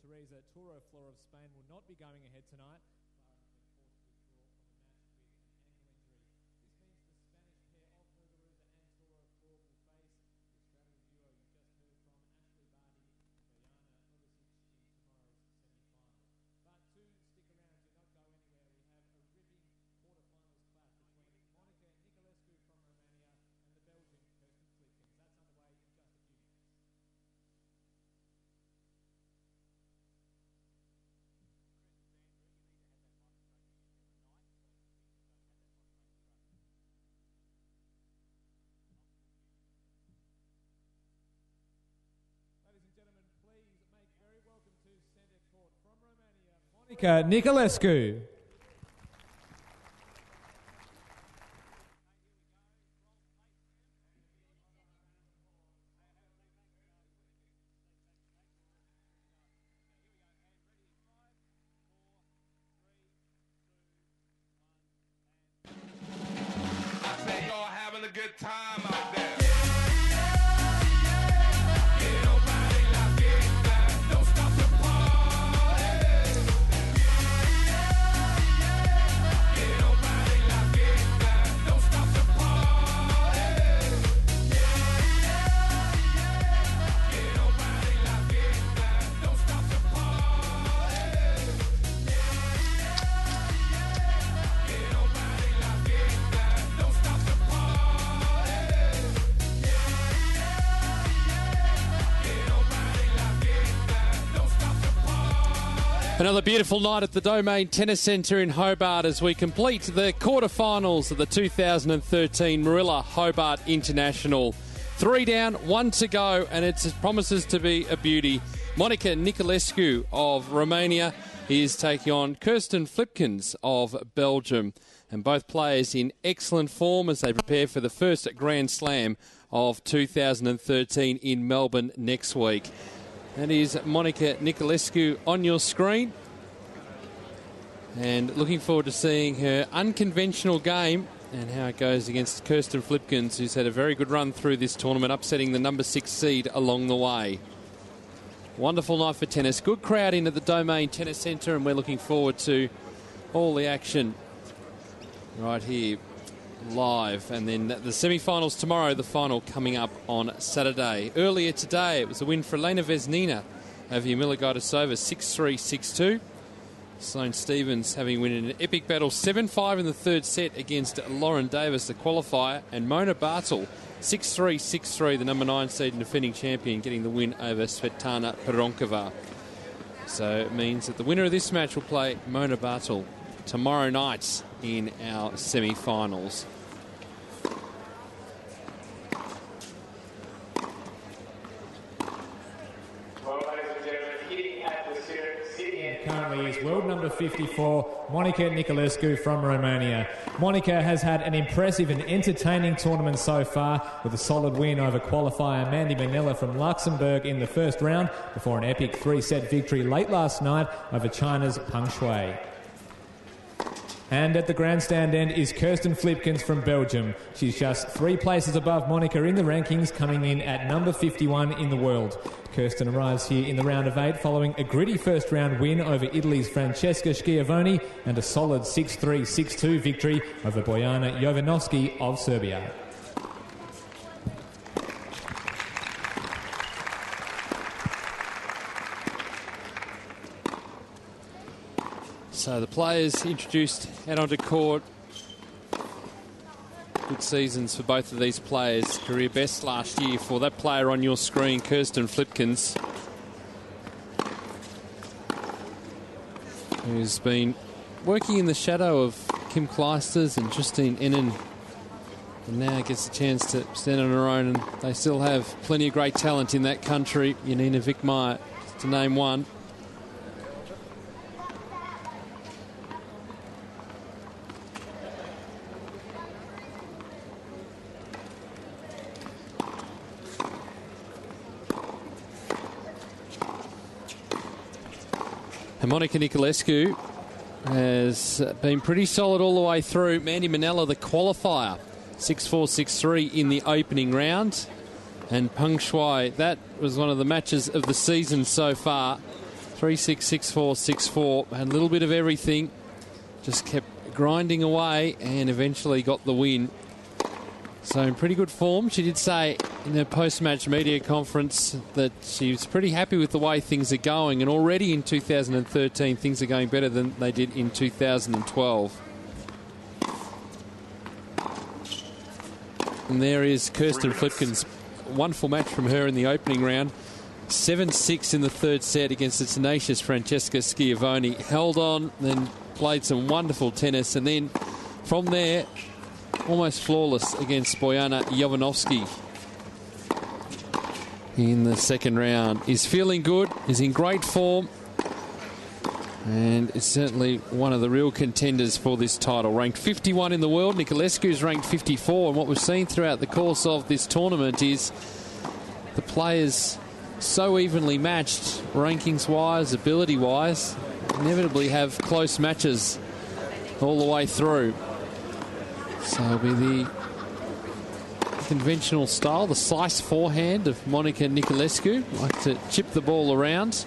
Teresa Toro Flor of Spain will not be going ahead tonight. Niculescu. I say y'all having a good time out there. Another beautiful night at the Domain Tennis Centre in Hobart as we complete the quarterfinals of the 2013 Moorilla Hobart International. 3 down, 1 to go, and it promises to be a beauty. Monica Niculescu of Romania is taking on Kirsten Flipkens of Belgium. And both players in excellent form as they prepare for the first Grand Slam of 2013 in Melbourne next week. That is Monica Niculescu on your screen. And looking forward to seeing her unconventional game and how it goes against Kirsten Flipkens, who's had a very good run through this tournament, upsetting the number 6 seed along the way. Wonderful night for tennis. Good crowd in at the Domain Tennis Centre, and we're looking forward to all the action right here live. And then the semi-finals tomorrow, the final coming up on Saturday. Earlier today, it was a win for Elena Vesnina over Yamila Gaidasova, 6-3, 6-2. Sloane Stephens having won in an epic battle, 7-5 in the third set against Lauren Davis, the qualifier, and Mona Bartel, 6-3, 6-3, the number 9 seed and defending champion, getting the win over Svetlana Peronkova. So it means that the winner of this match will play Mona Bartel tomorrow night in our semi-finals. Currently is world number 54, Monica Niculescu from Romania. Monica has had an impressive and entertaining tournament so far, with a solid win over qualifier Mandy Manella from Luxembourg in the first round, before an epic 3-set victory late last night over China's Peng Shuai. And at the grandstand end is Kirsten Flipkens from Belgium. She's just 3 places above Monica in the rankings, coming in at number 51 in the world. Kirsten arrives here in the round of 8 following a gritty first round win over Italy's Francesca Schiavone and a solid 6-3, 6-2 victory over Bojana Jovanovski of Serbia. So the players introduced out onto court. Good seasons for both of these players. Career best last year for that player on your screen, Kirsten Flipkens, who's been working in the shadow of Kim Clijsters and Justine Ennen, and now gets a chance to stand on her own. And they still have plenty of great talent in that country. Janina Wickmeyer, to name one. And Monica Niculescu has been pretty solid all the way through. Mandy Manella, the qualifier, 6-4, 6-3 in the opening round. And Peng Shuai, that was one of the matches of the season so far. 3-6, 6-4, 6-4. Had a little bit of everything. Just kept grinding away and eventually got the win. So in pretty good form. She did say in her post-match media conference that she was pretty happy with the way things are going, and already in 2013 things are going better than they did in 2012. And there is Kirsten Flipkens. Wonderful match from her in the opening round. 7-6 in the third set against the tenacious Francesca Schiavone. Held on, then played some wonderful tennis, and then from there almost flawless against Bojana Jovanovski in the second round. Is feeling good, is in great form, and is certainly one of the real contenders for this title. Ranked 51 in the world. Niculescu is ranked 54, and what we've seen throughout the course of this tournament is the players so evenly matched, rankings-wise, ability-wise, inevitably have close matches all the way through. So it'll be the conventional style, the slice forehand of Monica Niculescu. Like to chip the ball around,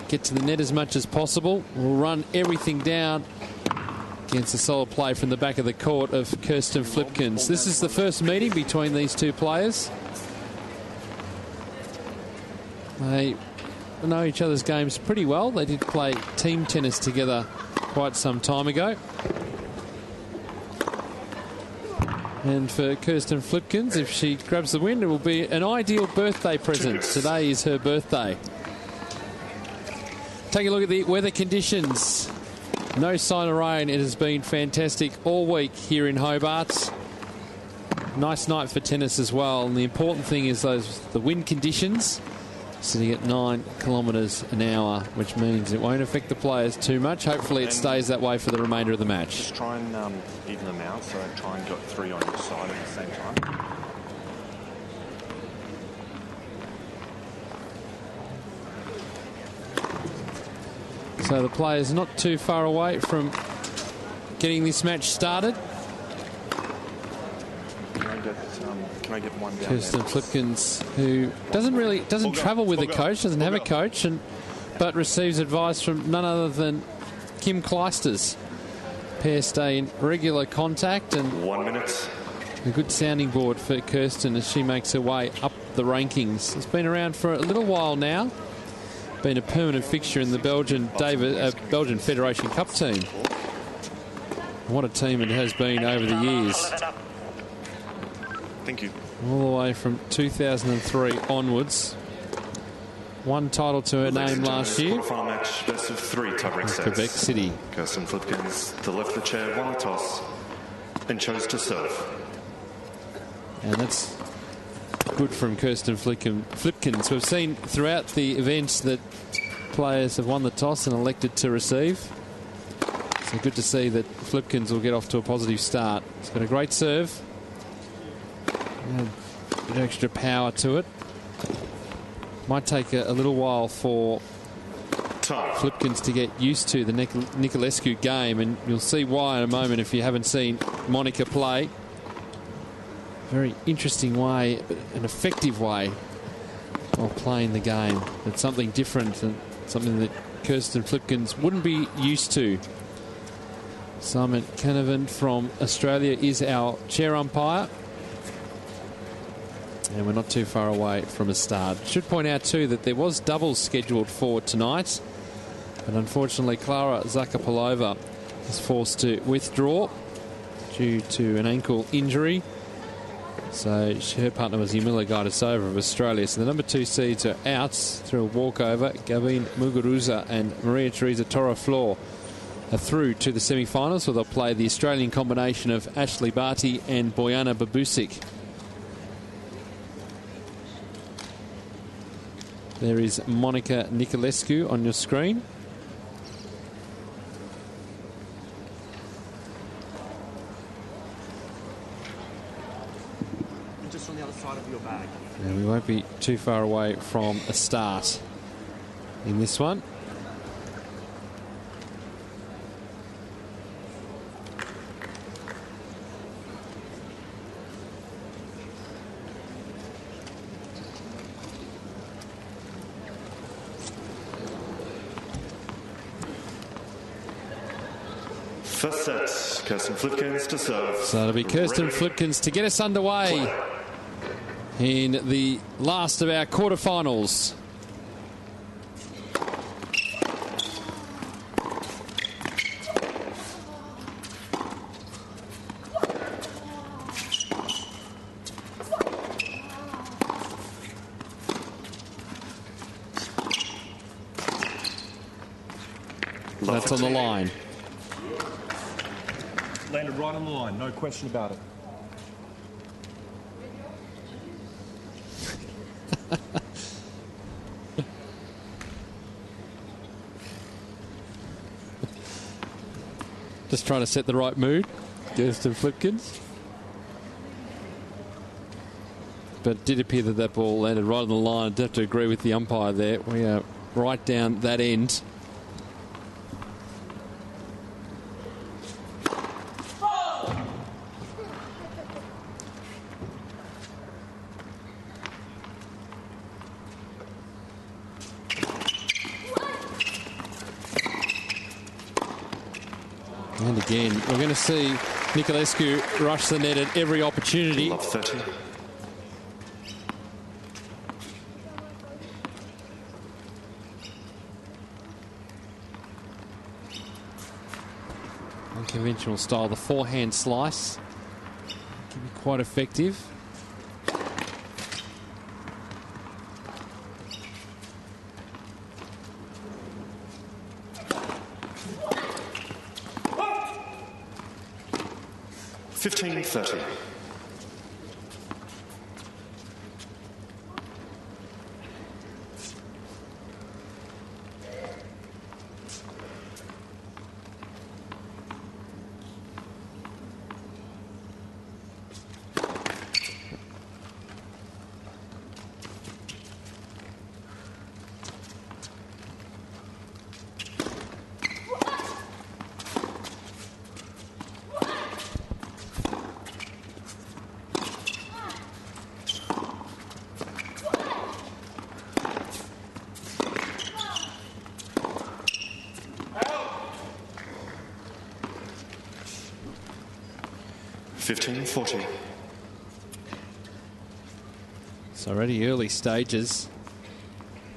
get to the net as much as possible. Will run everything down against a solid play from the back of the court of Kirsten Flipkens. This is the first meeting between these two players. They know each other's games pretty well. They did play team tennis together quite some time ago. And for Kirsten Flipkens, if she grabs the win, it will be an ideal birthday present. Today is her birthday. Take a look at the weather conditions. No sign of rain. It has been fantastic all week here in Hobart. Nice night for tennis as well. And the important thing is the wind conditions. Sitting at 9 kilometres an hour, which means it won't affect the players too much. Hopefully it stays that way for the remainder of the match. Just try and even them out, so try and get 3 on your side at the same time. So the players not too far away from getting this match started. Can I get one down? Kirsten Flipkens, who doesn't travel with a coach, doesn't have a coach, but receives advice from none other than Kim Kleisters. Pair stay in regular contact, and 1 minute. A good sounding board for Kirsten as she makes her way up the rankings. It's been around for a little while now. Been a permanent fixture in the Belgian Federation Cup team. What a team it has been over the years. Thank you. All the way from 2003 onwards. One title to her name last year. Quarterfinal match, best of 3 tiebreak sets. Quebec City. Kirsten Flipkens to left the chair, won a toss, and chose to serve. And that's good from Kirsten Flipkens. We've seen throughout the events that players have won the toss and elected to receive. So good to see that Flipkens will get off to a positive start. It's got a great serve. A bit of extra power to it. Might take a little while for Flipkens to get used to the Niculescu game, and you'll see why in a moment if you haven't seen Monica play. Very interesting way, an effective way of playing the game. It's something different and something that Kirsten Flipkens wouldn't be used to. Simon Canavan from Australia is our chair umpire. And we're not too far away from a start. Should point out too that there was doubles scheduled for tonight, but unfortunately Klara Zakopalova was forced to withdraw due to an ankle injury. So her partner was Yamila Gaidasova of Australia. So the number 2 seeds are out through a walkover. Gavin Muguruza and Maria Teresa Torreflor are through to the semi-finals, where they'll play the Australian combination of Ashley Barty and Bojana Babusic. There is Monica Niculescu on your screen. Just on the other side of your bag. And we won't be too far away from a start in this one. First set, Kirsten Flipkens to serve. So it'll be Kirsten Flipkens to get us underway in the last of our quarterfinals. That's on the line. Landed right on the line, no question about it. Just trying to set the right mood. Kirsten Flipkens. But it did appear that that ball landed right on the line. I'd have to agree with the umpire there. We are right down that end. And again, we're going to see Niculescu rush the net at every opportunity. Love 30. Unconventional style, the forehand slice can be quite effective. $15.30. $15.40. So already early stages.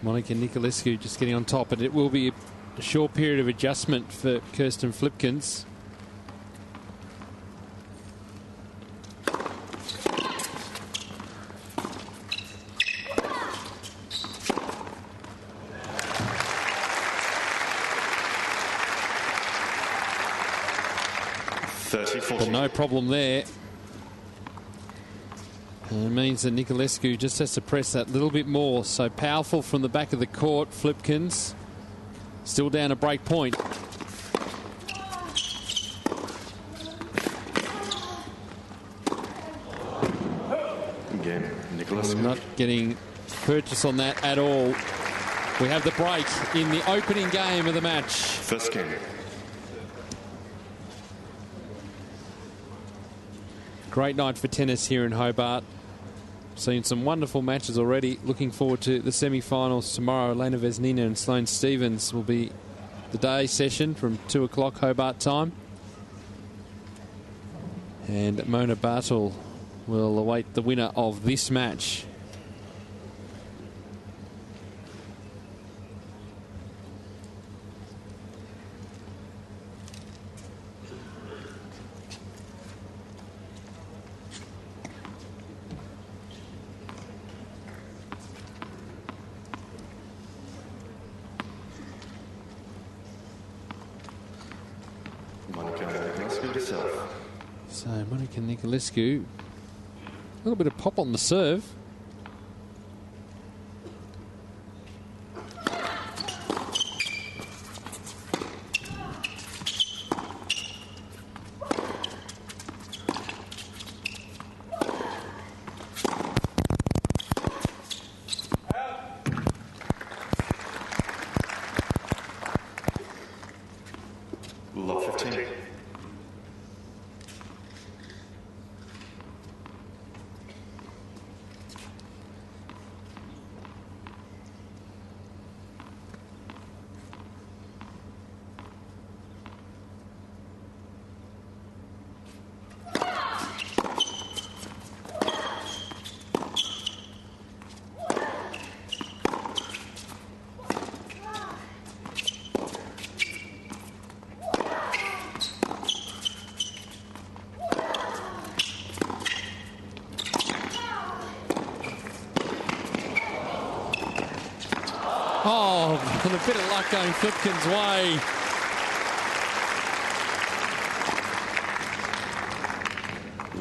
Monica Niculescu just getting on top, and it will be a short period of adjustment for Kirsten Flipkens. But no problem there. And it means that Niculescu just has to press that little bit more. So powerful from the back of the court. Flipkens still down a break point. Again, Niculescu. Not getting purchase on that at all. We have the break in the opening game of the match. First game. Great night for tennis here in Hobart. Seen some wonderful matches already. Looking forward to the semi-finals tomorrow. Elena Vesnina and Sloane Stephens will be the day session from 2 o'clock Hobart time. And Mona Bartel will await the winner of this match. So Monica Niculescu, a little bit of pop on the serve. Love 15. And a bit of luck going Flipkens' way.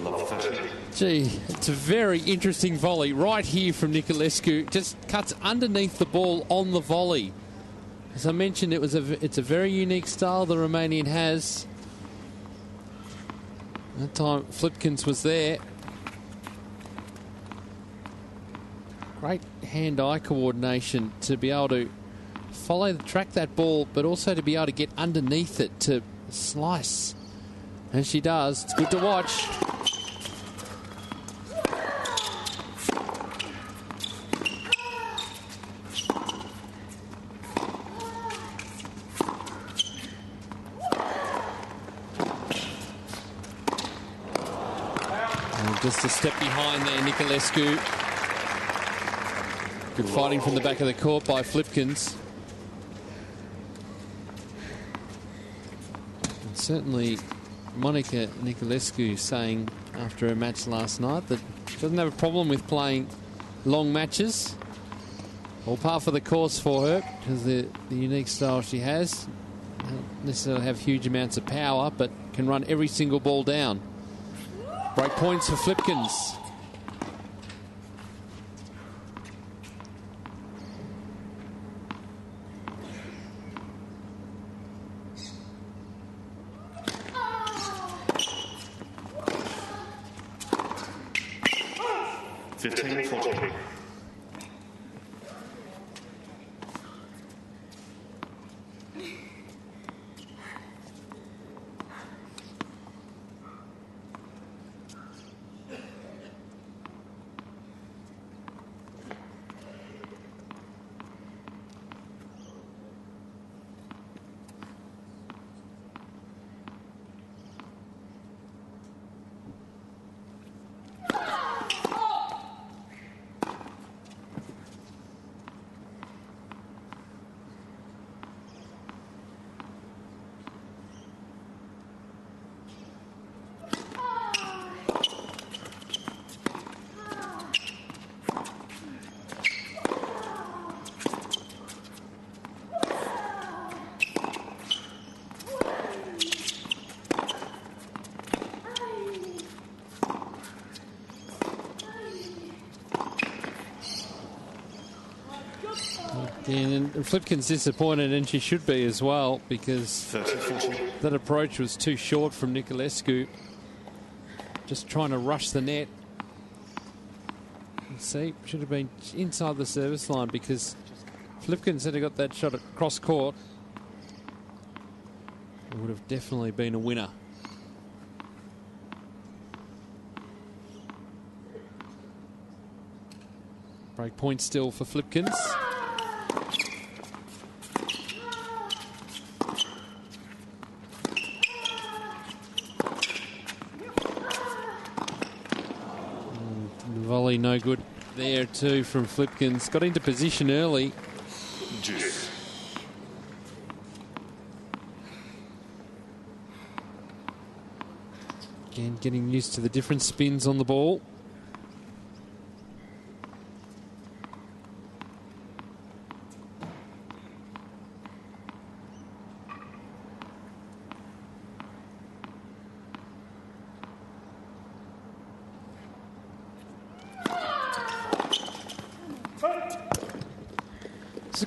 Love 30. Gee, it's a very interesting volley right here from Niculescu. Just cuts underneath the ball on the volley. As I mentioned, it's a very unique style the Romanian has. That time Flipkens was there. Great hand-eye coordination to be able to track that ball, but also to be able to get underneath it to slice. And she does. It's good to watch. Just a step behind there, Niculescu. Good fighting from the back of the court by Flipkens. And certainly, Monica Niculescu saying after her match last night that she doesn't have a problem with playing long matches. All par for the course for her because the unique style she has. Don't necessarily have huge amounts of power, but can run every single ball down. Break points for Flipkens. And Flipkens disappointed, and she should be as well, because that approach was too short from Niculescu. Just trying to rush the net. See, should have been inside the service line, because Flipkens had got that shot across court. It would have definitely been a winner. Break point still for Flipkens. Volley no good there too from Flipkens. Got into position early. Juice. Again, getting used to the different spins on the ball.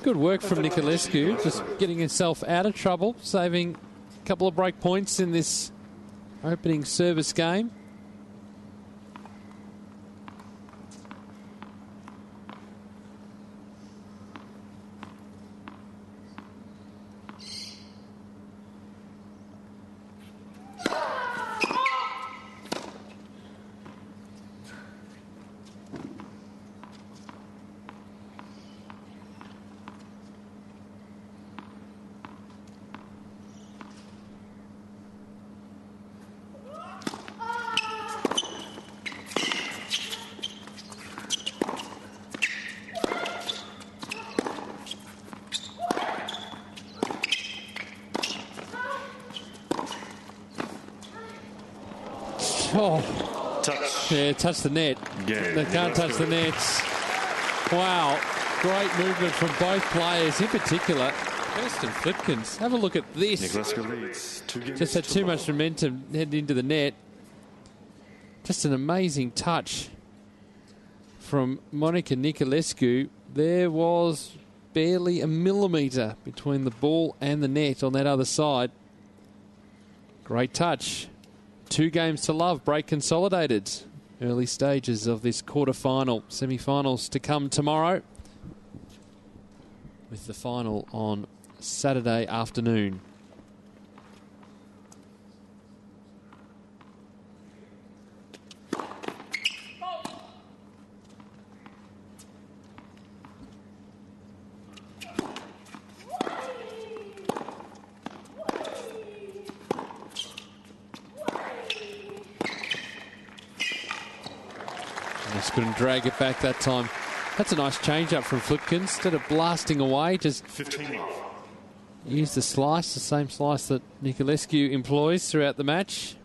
Good work from Niculescu, just getting himself out of trouble, saving a couple of break points in this opening service game. Oh. Touch. Yeah, touch the net. Yeah, they can't touch the nets. Wow. Great movement from both players, in particular Kirsten Flipkens. Have a look at this. Niculescu leads 2 games. Just had too much momentum heading into the net. Just an amazing touch from Monica Niculescu. There was barely a millimetre between the ball and the net on that other side. Great touch. 2 games to love. Break consolidated. Early stages of this quarter-final. Semi-finals to come tomorrow, with the final on Saturday afternoon. Just couldn't drag it back that time. That's a nice change up from Flipkens. Instead of blasting away, just 15 love. use the slice, the same slice that Niculescu employs throughout the match.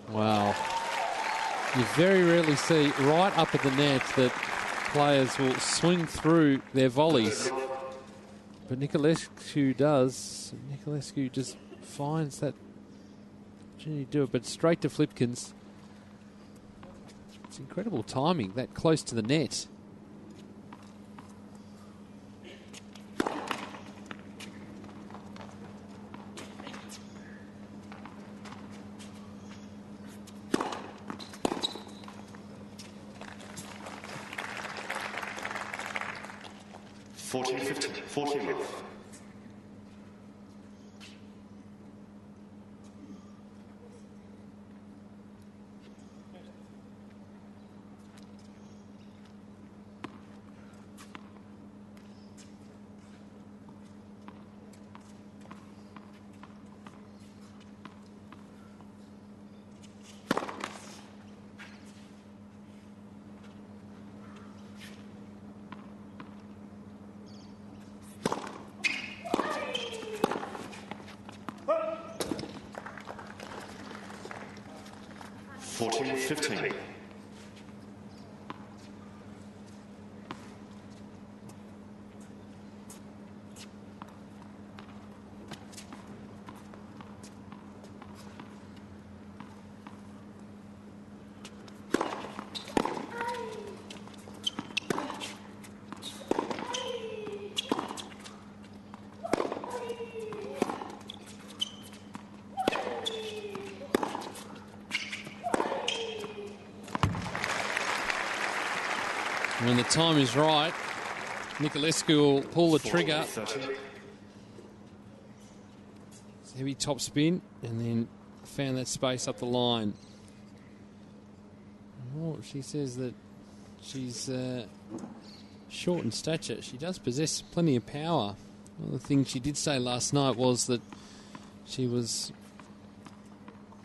Wow. You very rarely see right up at the net that players will swing through their volleys. But Niculescu does. Niculescu just finds that opportunity to do it, but straight to Flipkens. It's incredible timing, that close to the net. Forty love. Fourteen, 15. When the time is right, Niculescu will pull the trigger. Heavy top spin, and then found that space up the line. Oh, she says that she's short in stature. She does possess plenty of power. One of the things she did say last night was that she was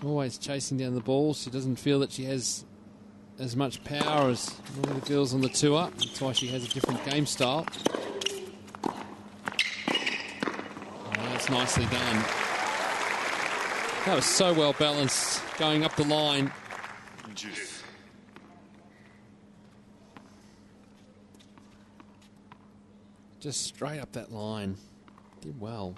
always chasing down the ball. She doesn't feel that she has as much power as one of the girls on the tour. That's why she has a different game style. Oh, that's nicely done. That was so well balanced going up the line. Juice. Just straight up that line. Did well.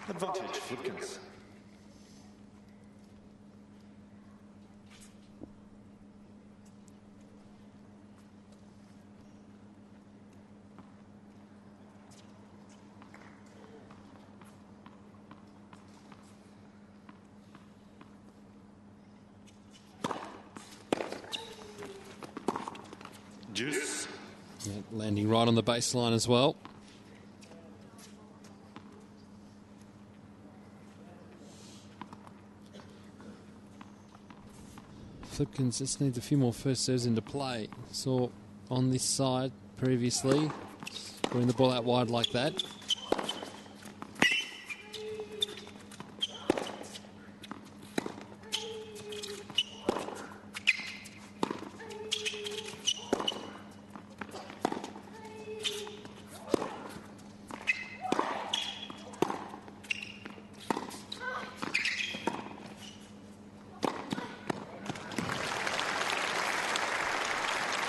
Advantage, Flipkens. Juice. Yeah, landing right on the baseline as well. Flipkens just needs a few more first serves into play. Saw on this side previously, scoring the ball out wide like that.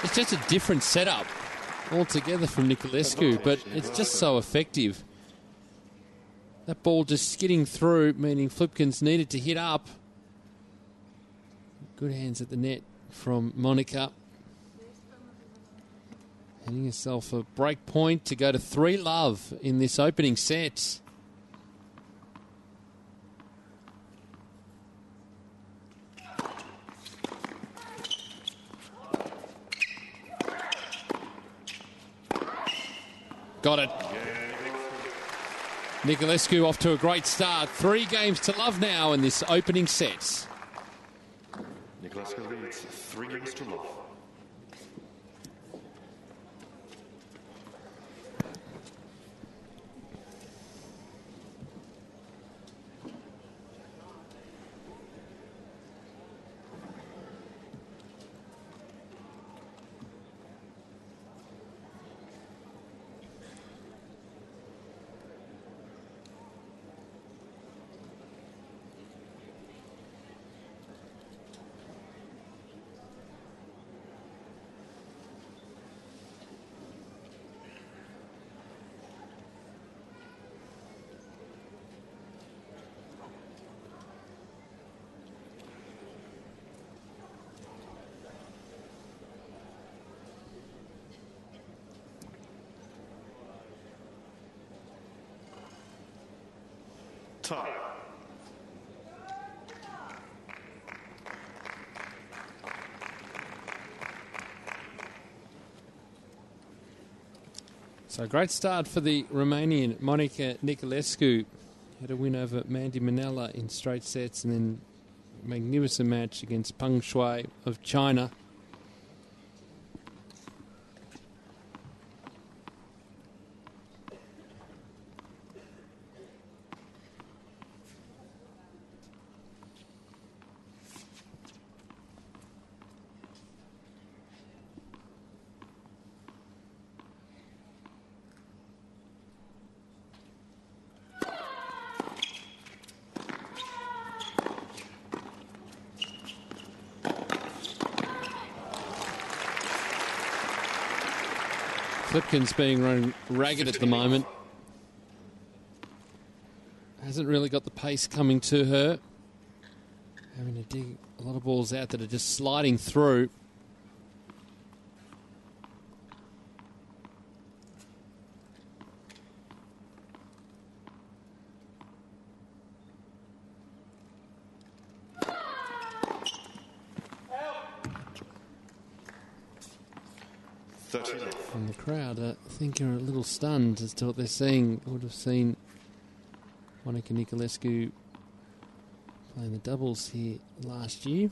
It's just a different setup altogether from Niculescu, but it's just so effective. That ball just skidding through, meaning Flipkens needed to hit up. Good hands at the net from Monica. Handing herself a break point to go to 3-love in this opening set. Got it. Niculescu off to a great start. 3 games to love now in this opening set. Niculescu leads 3 games to love. Tie. So great start for the Romanian Monica Niculescu. Had a win over Mandy Manella in straight sets, and then a magnificent match against Peng Shuai of China. Flipkens being run ragged at the moment. Hasn't really got the pace coming to her. Having to dig a lot of balls out that are just sliding through. And the crowd, I think, are a little stunned as to what they're seeing. Would have seen Monica Niculescu playing the doubles here last year.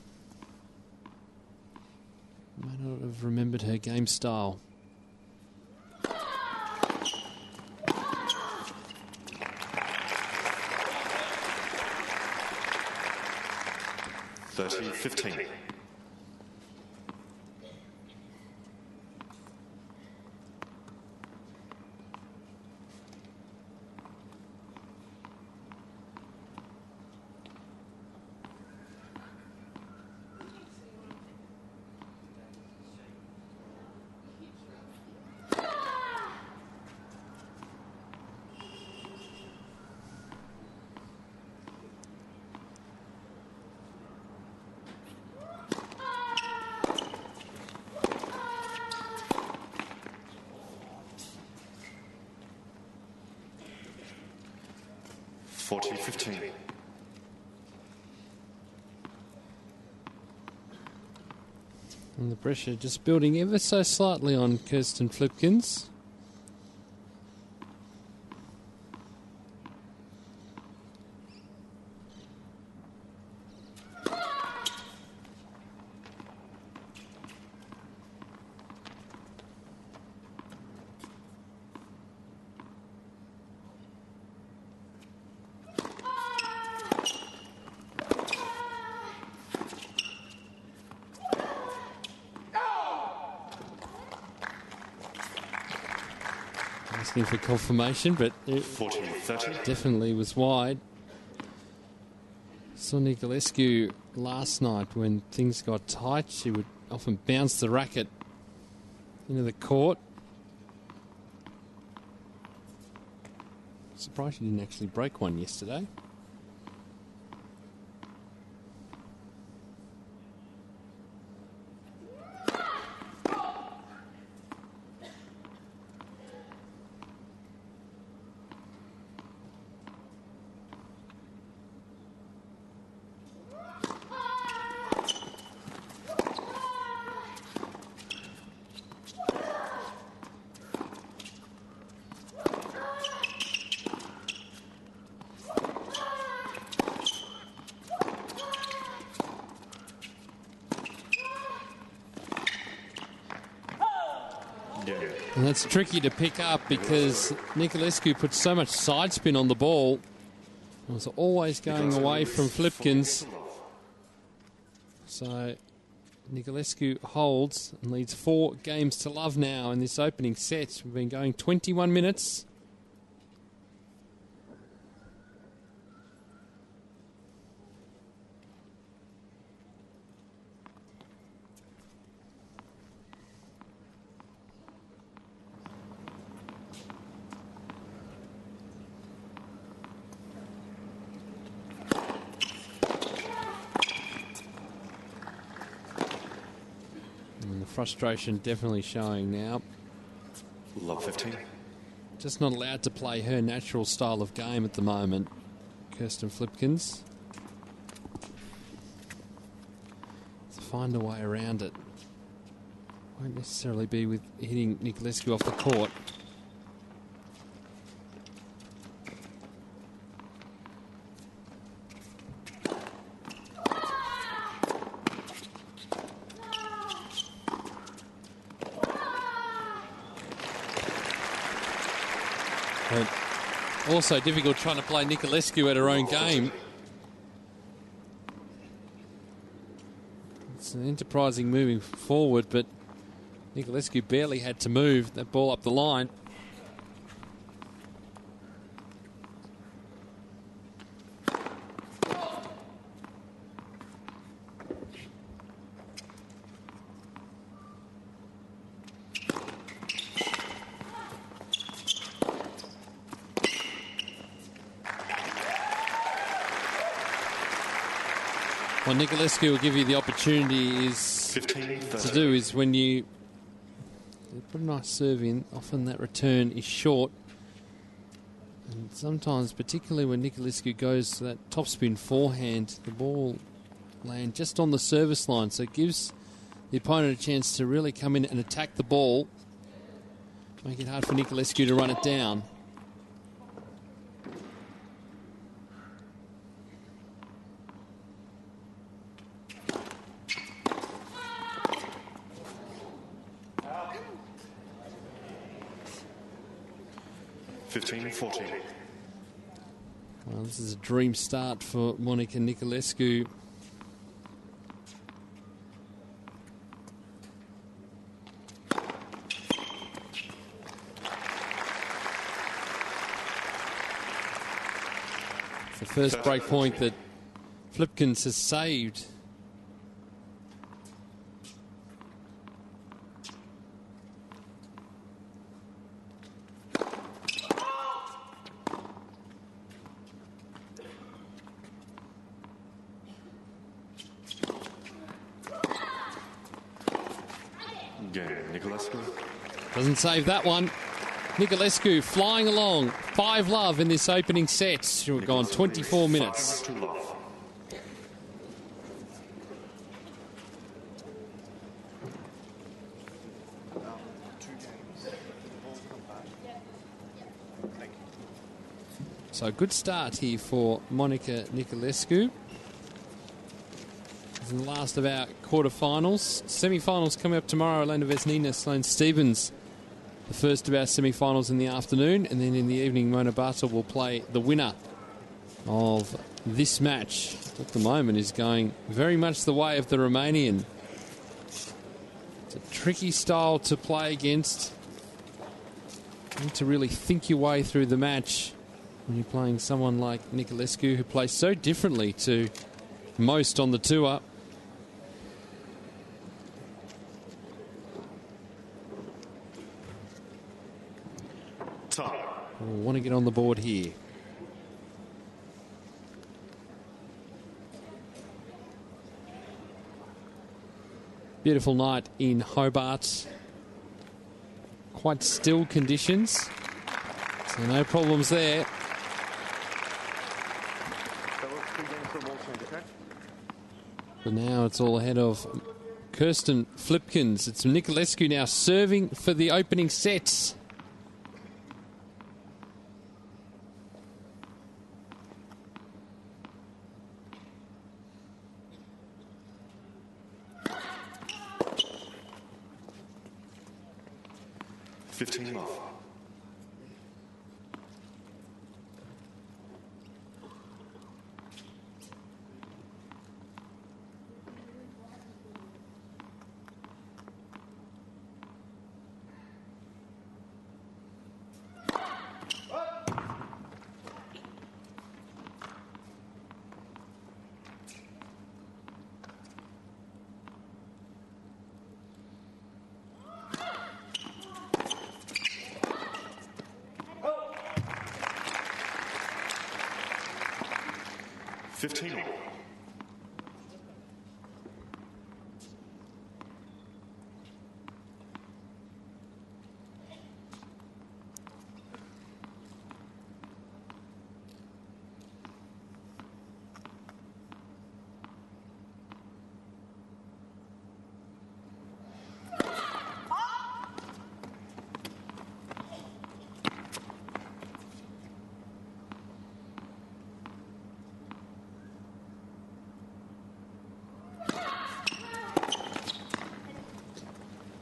May not have remembered her game style. (30-15). (40-15). And the pressure just building ever so slightly on Kirsten Flipkens. asking for confirmation, but it 40-30. definitely was wide. Saw Niculescu last night when things got tight. She would often bounce the racket into the court. Surprised she didn't actually break one yesterday. And that's tricky to pick up because Niculescu put so much side spin on the ball. It was always going away from Flipkens. So Niculescu holds and leads 4 games to love now in this opening set. We've been going 21 minutes. Frustration definitely showing now. Love 15. Just not allowed to play her natural style of game at the moment, Kirsten Flipkens. To find a way around it. Won't necessarily be with hitting Niculescu off the court. Also difficult trying to play Niculescu at her own game. It's an enterprising moving forward, but Niculescu barely had to move that ball up the line. What Niculescu will give you the opportunity is 15, to do is when you put a nice serve in, often that return is short. And sometimes, particularly when Niculescu goes to that topspin forehand, the ball lands just on the service line. So it gives the opponent a chance to really come in and attack the ball, make it hard for Niculescu to run it down. Well, this is a dream start for Monica Niculescu. It's the first break point that Flipkens has saved. Doesn't save that one. Niculescu flying along. 5-love in this opening set. She'll go on 24 minutes. So a good start here for Monica Niculescu. In the last of our quarterfinals. Semi-finals coming up tomorrow. Elena Vesnina, Sloane Stephens. The first of our semi-finals in the afternoon. And then in the evening, Mona Bartel will play the winner of this match. At the moment is going very much the way of the Romanian. It's a tricky style to play against. You need to really think your way through the match when you're playing someone like Niculescu, who plays so differently to most on the tour. We'll want to get on the board here. Beautiful night in Hobart. Quite still conditions, so no problems there. But now it's all ahead of Kirsten Flipkens. It's Niculescu now serving for the opening sets. Off.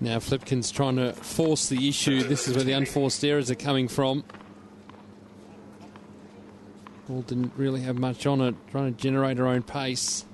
Now Flipkens trying to force the issue. This is where the unforced errors are coming from. Ball didn't really have much on it, trying to generate her own pace.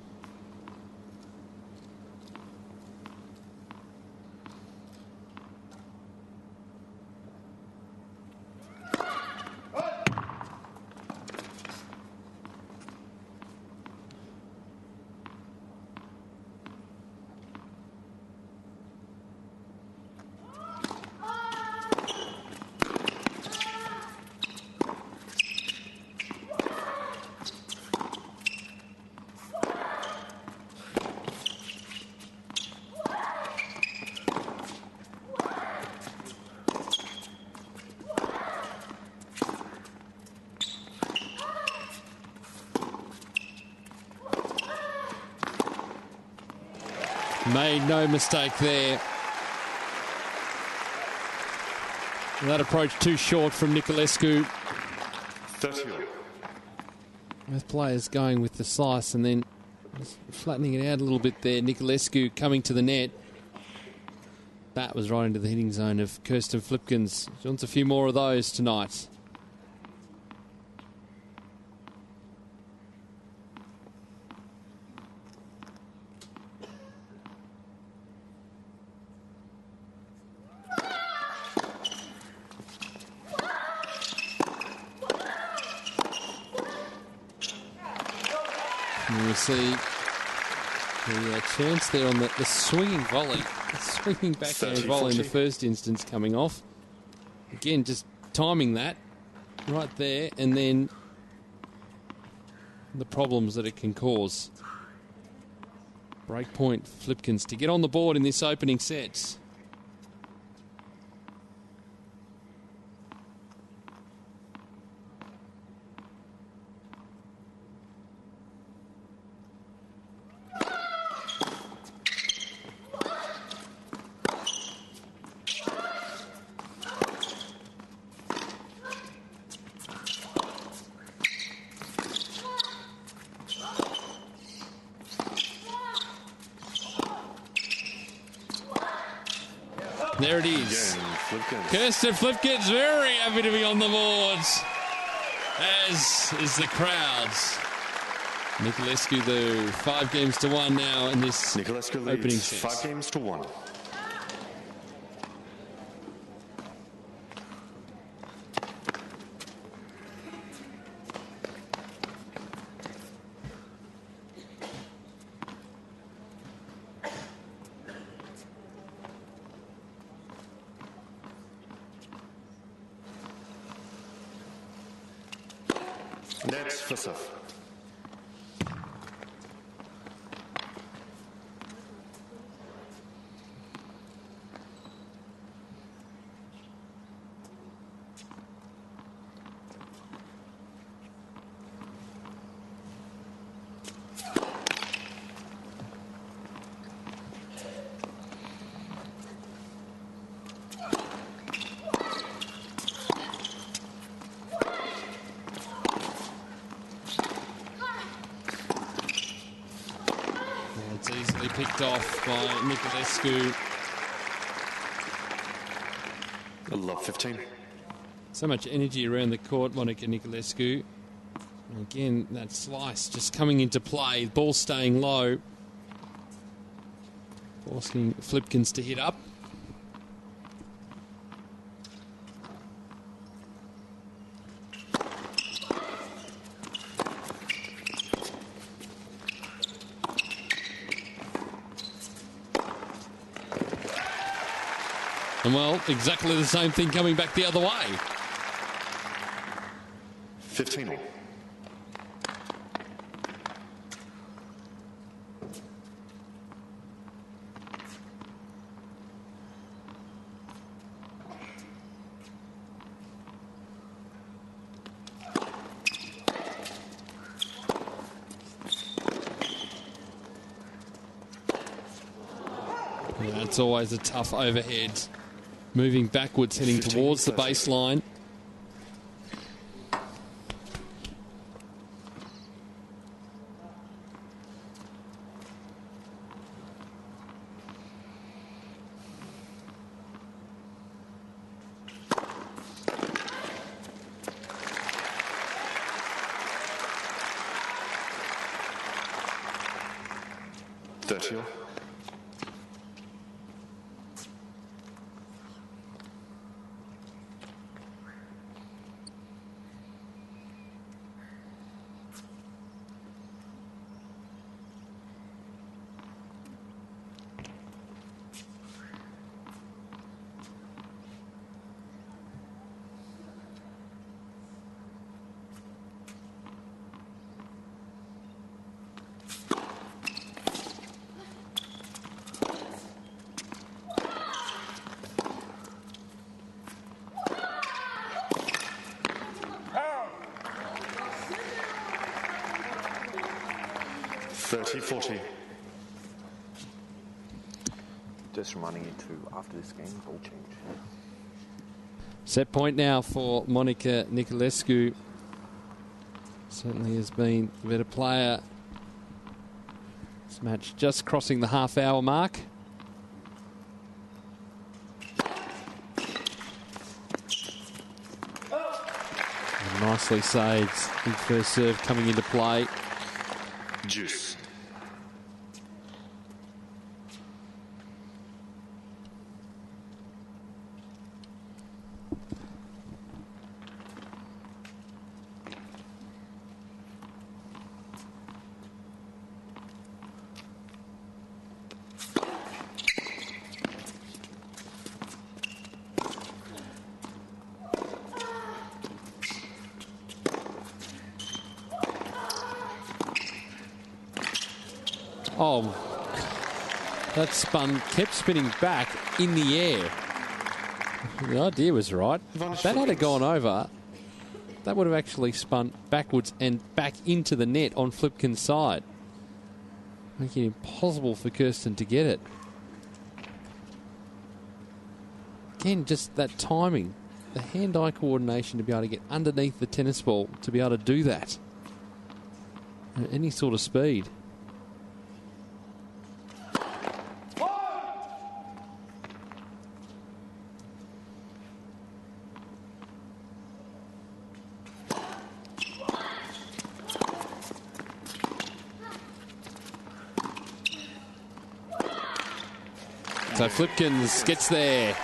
Made no mistake there. That approach too short from Niculescu. 30. Both players going with the slice and then flattening it out a little bit there. Niculescu coming to the net. That was right into the hitting zone of Kirsten Flipkens. She wants a few more of those tonight. And we'll see the chance there on the swinging volley, the swinging backhand volley in the first instance coming off. Again, just timing that right there, and then the problems that it can cause. Breakpoint Flipkens to get on the board in this opening set. There it is. Kirsten Flipkens very happy to be on the boards, as is the crowds. Niculescu, though, 5-1 now in this Niculescu opening leads set. 5-1. Net for serve. It's easily picked off by Niculescu. Love 15. So much energy around the court, Monica Niculescu. And again, that slice just coming into play. Ball staying low. Forcing Flipkens to hit up. And well, exactly the same thing coming back the other way. 15 all. Yeah, it's always a tough overhead. Moving backwards, heading towards the baseline. Thirty all. $30-40. Just reminding you to, after this game, ball change. Set point now for Monica Niculescu. Certainly has been the better player. This match just crossing the half-hour mark. And nicely saved. Big first serve coming into play. Juice. Oh, that kept spinning back in the air. The idea was right. If that had gone over, that would have actually spun backwards and back into the net on Flipkens' side, making it impossible for Kirsten to get it. Again, just that timing, the hand-eye coordination to be able to get underneath the tennis ball, to be able to do that at any sort of speed. So Flipkens gets there.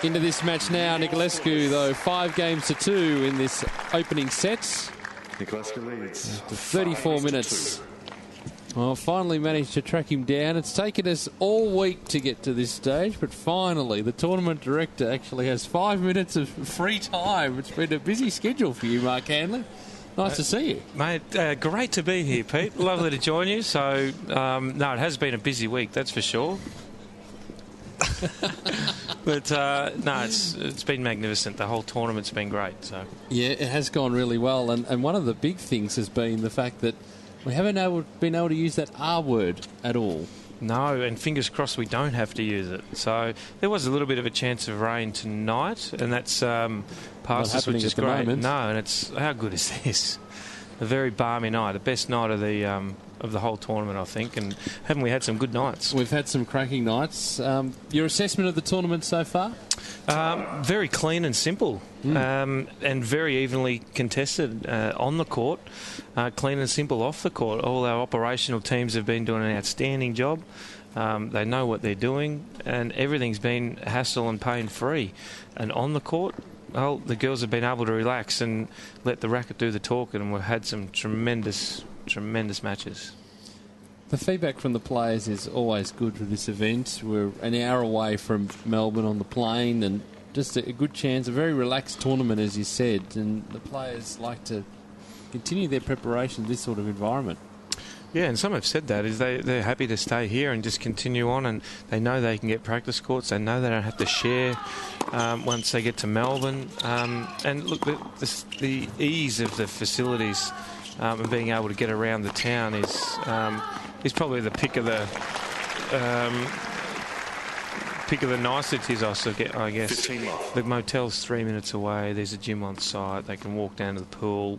Into this match now. Niculescu, though, 5-2 in this opening set. Niculescu leads. After 34 minutes. Well, finally managed to track him down. It's taken us all week to get to this stage, but finally the tournament director actually has 5 minutes of free time. It's been a busy schedule for you, Mark Hanley. Nice to see you. Mate, great to be here, Pete. Lovely to join you. So, no, it has been a busy week, that's for sure. But, no, it's been magnificent. The whole tournament's been great. So yeah, it has gone really well. And one of the big things has been the fact that we haven't been able to use that R word at all. no, and fingers crossed we don't have to use it. So there was a little bit of a chance of rain tonight, and that's past us, which is great. Moment. No, and it's how good is this? A very balmy night, the best night of the whole tournament, I think. And haven't we had some good nights? We've had some cracking nights. Your assessment of the tournament so far? Very clean and simple, and very evenly contested on the court. Clean and simple off the court. All our operational teams have been doing an outstanding job. They know what they're doing, and everything's been hassle and pain-free. And on the court, well, the girls have been able to relax and let the racket do the talking, and we've had some tremendous matches. The feedback from the players is always good for this event. We're an hour away from Melbourne on the plane, and just a good chance, a very relaxed tournament, as you said, and the players like to continue their preparation in this sort of environment. Yeah, and some have said that is they're happy to stay here and just continue on, and they know they can get practice courts. They know they don't have to share once they get to Melbourne. And look, the ease of the facilities and being able to get around the town is probably the pick of the niceties, I guess. The motel's 3 minutes away. There's a gym on site. They can walk down to the pool.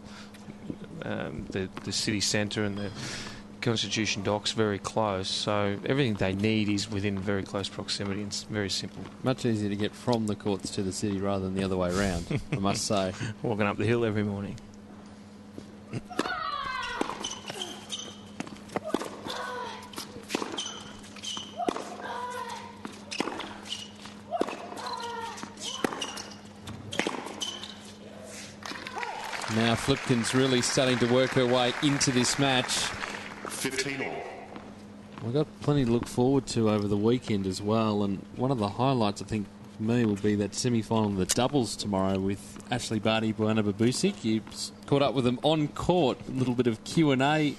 The city centre and the Constitution Docks very close, so everything they need is within very close proximity, and it's very simple. Much easier to get from the courts to the city rather than the other way around, I must say. Walking up the hill every morning. Now Flipkens really starting to work her way into this match. 15 all. We've got plenty to look forward to over the weekend as well, and one of the highlights I think for me will be that semi-final of the doubles tomorrow with Ashley Barty, Buana Babusic. You caught up with them on court, a little bit of Q&A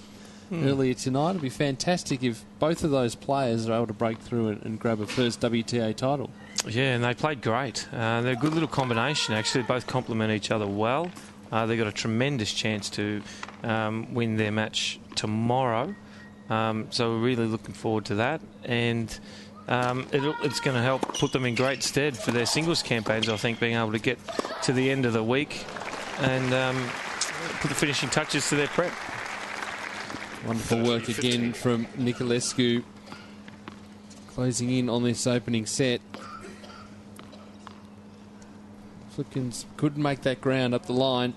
earlier tonight. It'd be fantastic if both of those players are able to break through and grab a first WTA title. Yeah, and they played great. They're a good little combination, actually. Both complement each other well. They've got a tremendous chance to win their match tomorrow. So we're really looking forward to that. And it's going to help put them in great stead for their singles campaigns, I think, being able to get to the end of the week and put the finishing touches to their prep. Wonderful work again from Niculescu, closing in on this opening set. Flipkens couldn't make that ground up the line.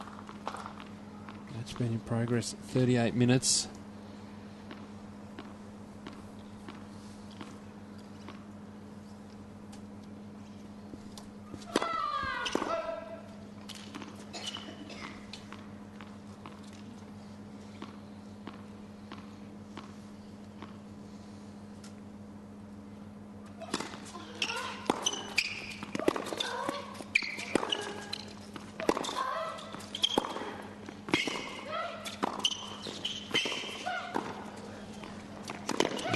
Match been in progress 38 minutes.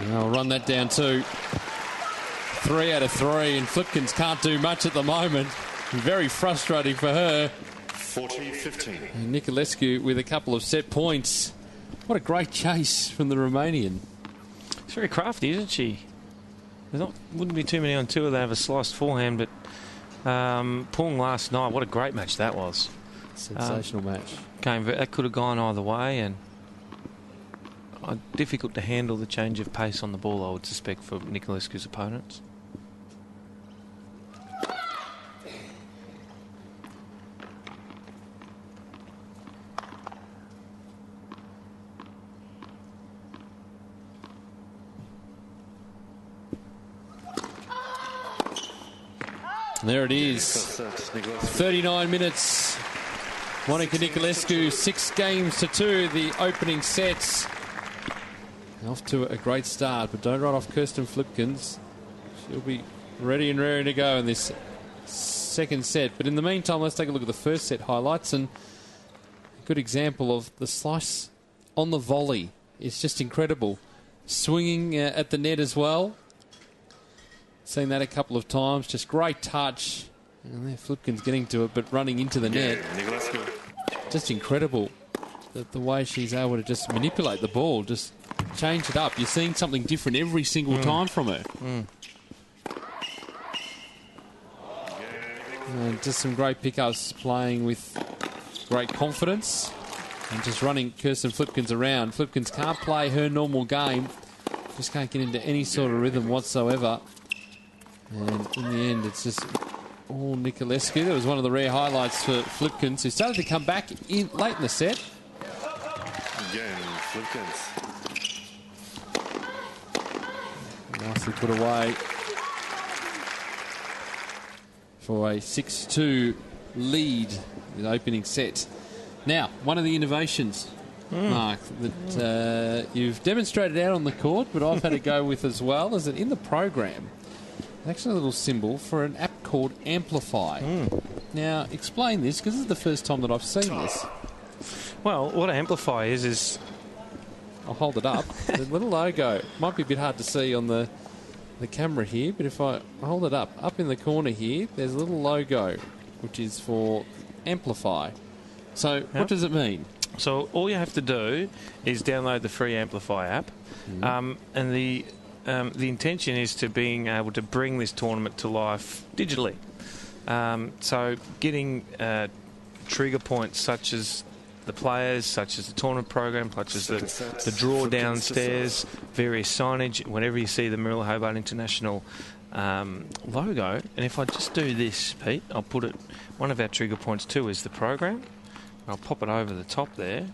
I'll run that down too. 3 out of 3, and Flipkens can't do much at the moment. Very frustrating for her. 40-15. And Niculescu with a couple of set points. What a great chase from the Romanian. She's very crafty, isn't she? Wouldn't be too many on tour. They have a sliced forehand, but Pung last night, what a great match that was. Sensational match. That could have gone either way, and difficult to handle the change of pace on the ball, I would suspect, for Niculescu's opponents. There it is. 39 minutes. Monica Niculescu, 6 games to 2, the opening sets. Off to a great start, but don't write off Kirsten Flipkens. She'll be ready and raring to go in this second set. But in the meantime, let's take a look at the first set highlights. And a good example of the slice on the volley. It's just incredible. Swinging at the net as well. Seen that a couple of times. Just great touch. And there Flipkens getting to it, but running into the net. Niculescu. Just incredible. The way she's able to just manipulate the ball, just change it up. You're seeing something different every single time from her. And just some great pickups, playing with great confidence and just running Kirsten Flipkens around. Flipkens can't play her normal game. Just can't get into any sort of rhythm whatsoever. And in the end, it's just all Niculescu. That was one of the rare highlights for Flipkens, who started to come back in late in the set. Again, Flipkens. Nicely put away for a 6-2 lead in the opening set. Now, one of the innovations, Mark, that you've demonstrated out on the court, but I've had to go with as well, is that in the program, there's actually a little symbol for an app called Amplify. Now, explain this, because this is the first time that I've seen this. Well, what Amplify is... I'll hold it up. The little logo might be a bit hard to see on the camera here, but if I hold it up in the corner here, there's a little logo, which is for Amplify. So, what does it mean? So, all you have to do is download the free Amplify app, and the intention is to being able to bring this tournament to life digitally. So, getting trigger points such as the players, such as the tournament program, such as the draw downstairs, various signage, whenever you see the Moorilla Hobart International logo. And if I just do this, Pete, I'll put it, one of our trigger points too is the program. I'll pop it over the top there.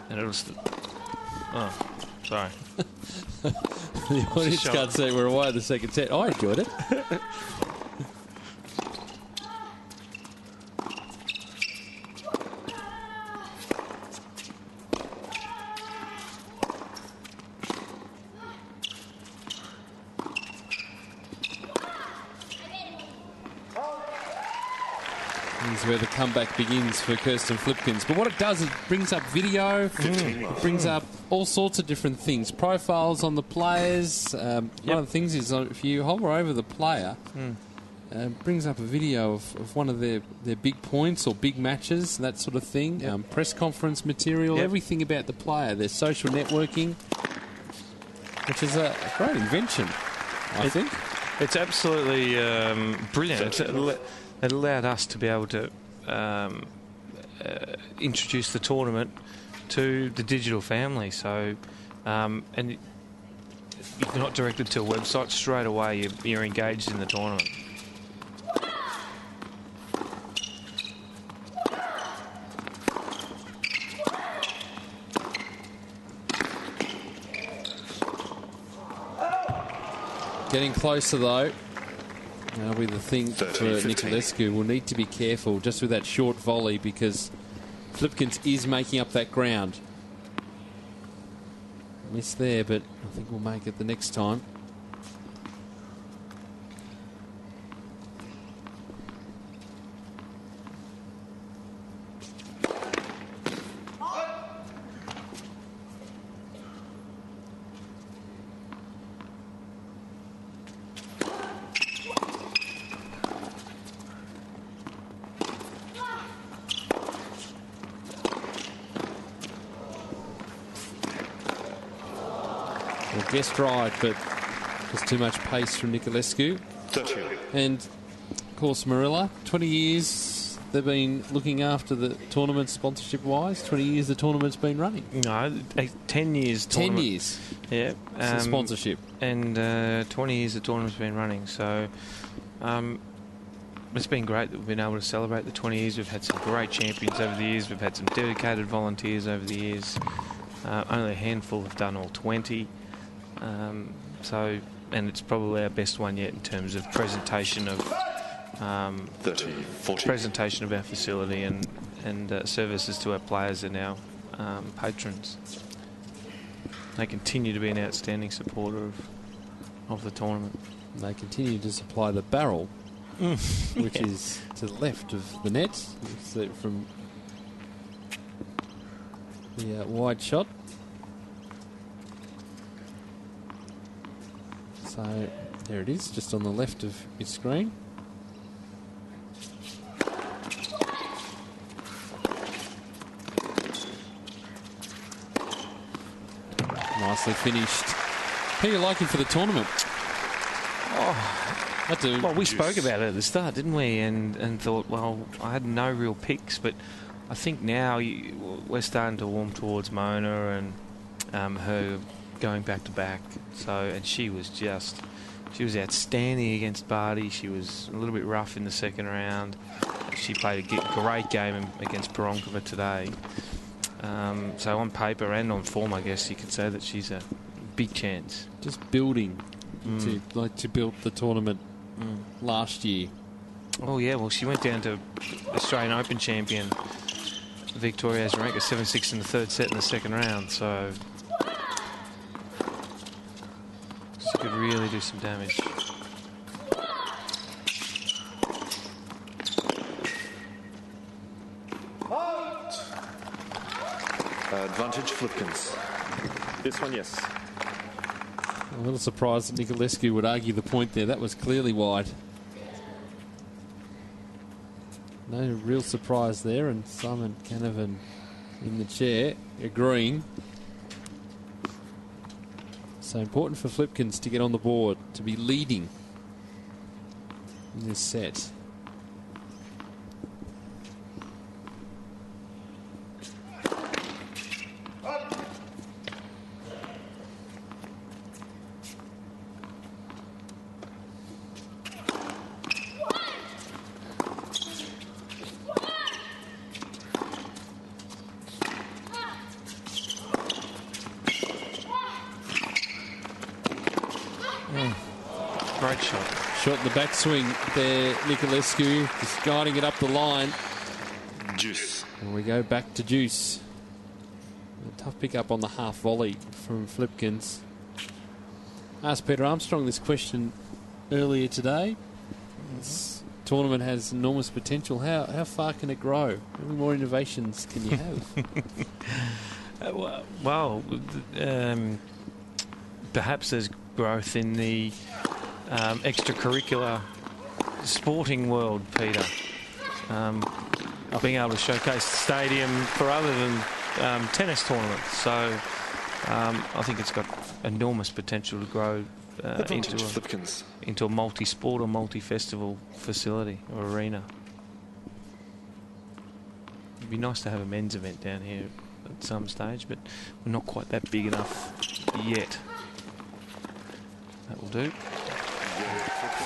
And it'll... Oh, sorry. The audience can't see we're away at the second set. I enjoyed it. Where the comeback begins for Kirsten Flipkens. But what it does, it brings up video, it brings up all sorts of different things. Profiles on the players. One of the things is if you hover over the player, it brings up a video of one of their big points or big matches, that sort of thing. Press conference material, everything about the player, their social networking, which is a great invention, I think. It's absolutely brilliant. It allowed us to be able to introduce the tournament to the digital family. So, and you're not directed to a website straight away. You're engaged in the tournament. Getting closer though. That'll be the thing for Niculescu. We'll need to be careful just with that short volley because Flipkens is making up that ground. Missed there, but I think we'll make it the next time. Guessed right, but there's too much pace from Niculescu. 30. And, of course, Moorilla, 20 years they've been looking after the tournament sponsorship-wise. 20 years the tournament's been running. No, 10 years. 10 years. Yeah. Sponsorship. And 20 years the tournament's been running. So it's been great that we've been able to celebrate the 20 years. We've had some great champions over the years. We've had some dedicated volunteers over the years. Only a handful have done all 20. And it's probably our best one yet in terms of presentation of 30, 40. presentation of our facility and services to our players and our patrons. they continue to be an outstanding supporter of the tournament. They continue to supply the barrel, which is to the left of the net. You see it from the wide shot. So there it is, just on the left of your screen. Nicely finished. How are you liking for the tournament? Well, we spoke about it at the start, didn't we? And thought, well, I had no real picks, but I think now we're starting to warm towards Mona and her going back to back. And she was outstanding against Barty. She was a little bit rough in the second round. She played a great game against Poronkova today. So on paper and on form, I guess you could say that she's a big chance. Just building to build the tournament last year. Oh yeah, well she went down to Australian Open champion Victoria Azarenka 7-6 in the third set in the second round, so she could really do some damage. Advantage Flipkens. This one, yes. A little surprised that Niculescu would argue the point there. That was clearly wide. No real surprise there, and Simon Canavan in the chair agreeing. So important for Flipkens to get on the board, to be leading in this set. Great shot. Shot in the backswing there, Niculescu, just guiding it up the line. Juice. And we go back to Juice. A tough pick up on the half volley from Flipkens. Asked Peter Armstrong this question earlier today. This tournament has enormous potential. How far can it grow? How many more innovations can you have? Perhaps there's growth in the extracurricular sporting world, Peter. Being able to showcase the stadium for other than tennis tournaments. So I think it's got enormous potential to grow into a multi-sport or multi-festival facility or arena. It'd be nice to have a men's event down here at some stage, but we're not quite that big enough yet. That will do.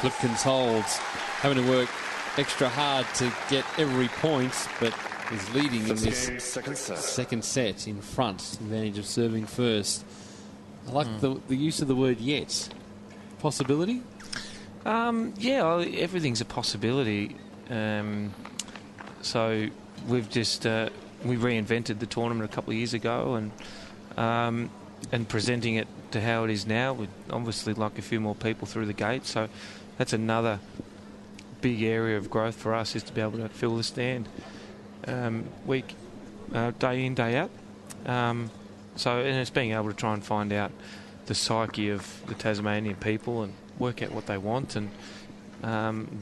Flipkens holds, having to work extra hard to get every point, but is leading in this second set in front. Advantage of serving first. I like the use of the word yet. Possibility? Yeah, everything's a possibility. So we've just we reinvented the tournament a couple of years ago, and presenting it to how it is now, we'd obviously like a few more people through the gate. So that's another big area of growth for us, is to be able to fill the stand day in, day out. And it's being able to try and find out the psyche of the Tasmanian people and work out what they want, and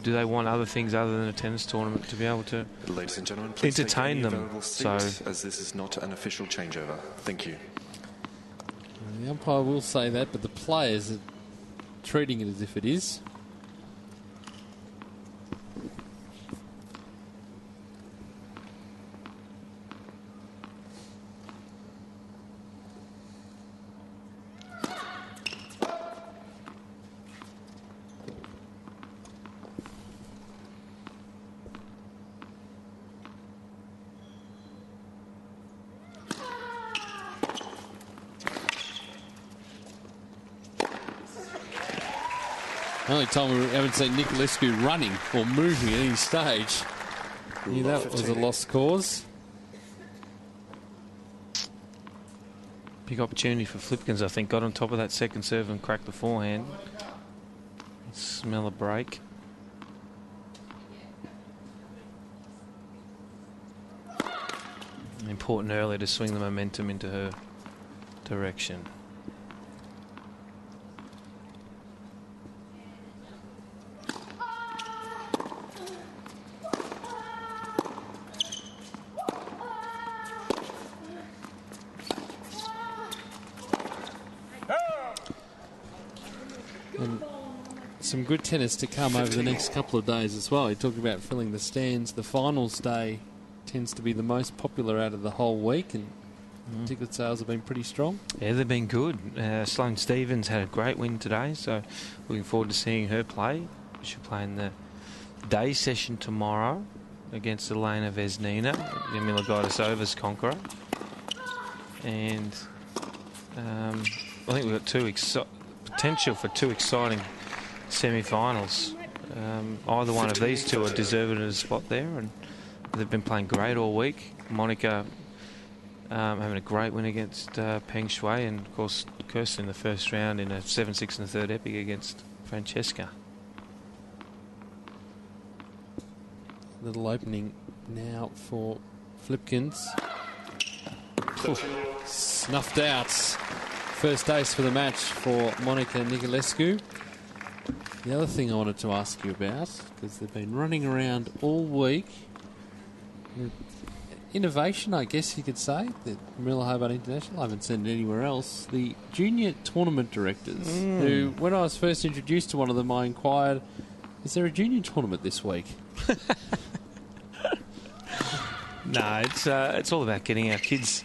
do they want other things other than a tennis tournament to be able to Ladies and gentlemen, please entertain them. So, as this is not an official changeover. Thank you. The umpire will say that, but the players are treating it as if it is. The only time we haven't seen Niculescu running or moving at any stage. Knew that was a lost cause. Big opportunity for Flipkens, I think. Got on top of that second serve and cracked the forehand. Smell a break. Important early to swing the momentum into her direction. And some good tennis to come over the next couple of days as well. You talked about filling the stands. The finals day tends to be the most popular out of the whole week, and ticket sales have been pretty strong. Yeah, they've been good. Sloane Stephens had a great win today, so looking forward to seeing her play. She'll play in the day session tomorrow against Elena Vesnina, Yamila Gaidasova's conqueror. And I think we've got potential for two exciting semi-finals. Either one of these two are deserving of a spot there, and they've been playing great all week. Monica having a great win against Peng Shui, and of course Kirsten in the first round in a 7-6 in the third epic against Francesca. Little opening now for Flipkens. Snuffed out. First ace for the match for Monica Niculescu. The other thing I wanted to ask you about, because they've been running around all week, innovation, I guess you could say, that Moorilla Hobart International, I haven't seen it anywhere else, the junior tournament directors, who, when I was first introduced to one of them, I inquired, is there a junior tournament this week? No, it's all about getting our kids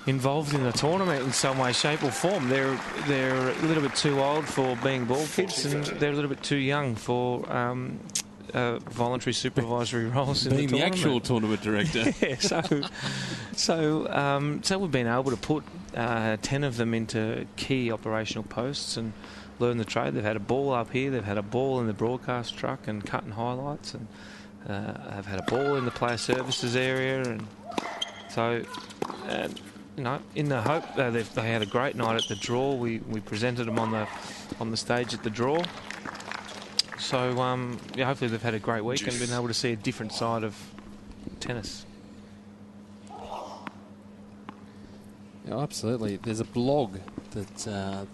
involved in the tournament in some way, shape or form. They're a little bit too old for being ball kids, and they're a little bit too young for voluntary supervisory roles in being the tournament. The actual tournament director. Yeah, so we've been able to put 10 of them into key operational posts and learn the trade. They've had a ball up here, they've had a ball in the broadcast truck and cutting highlights, and have had a ball in the player services area, and so in the hope they had a great night at the draw. We presented them on the stage at the draw. So hopefully they've had a great week and been able to see a different side of tennis. Yeah, absolutely. There's a blog that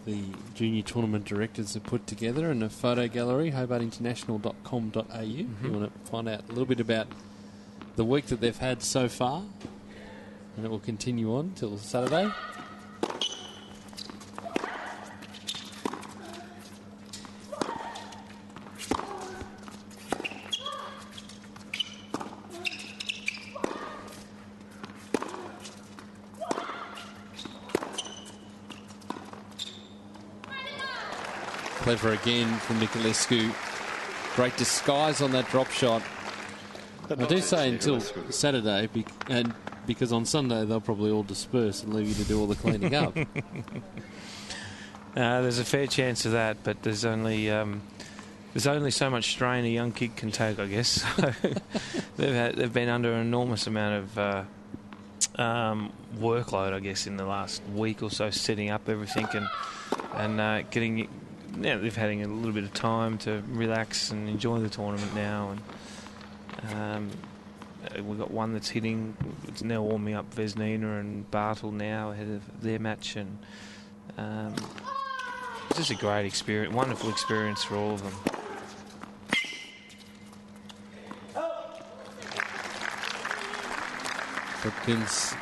the junior tournament directors have put together, and a photo gallery, hobartinternational.com.au. If you want to find out a little bit about the week that they've had so far, and it will continue on till Saturday. Clever again from Niculescu. Great disguise on that drop shot. I do say until Saturday, because on Sunday they'll probably all disperse and leave you to do all the cleaning up. There's a fair chance of that, but there's only so much strain a young kid can take, I guess. So they've been under an enormous amount of workload, I guess, in the last week or so, setting up everything and getting. Now they've had a little bit of time to relax and enjoy the tournament now, and we've got one that's hitting. It's now warming up Vesnina and Bartle now ahead of their match, and it's just a great experience, wonderful experience for all of them. Flipkens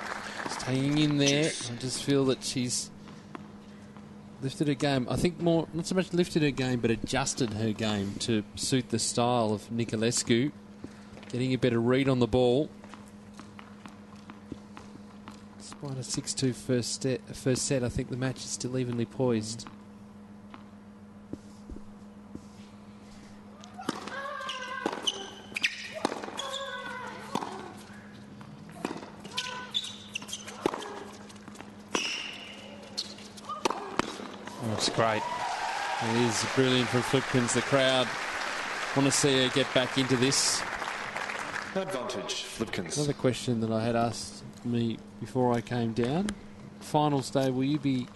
is hanging in there. I just feel that she's lifted her game. I think more, not so much lifted her game, but adjusted her game to suit the style of Niculescu. Getting a better read on the ball. Despite a 6-2 first set, I think the match is still evenly poised. That's great. It is brilliant from Flipkens. The crowd want to see her get back into this. Advantage, Flipkens. Another question that I had asked me before I came down. finals day, will you be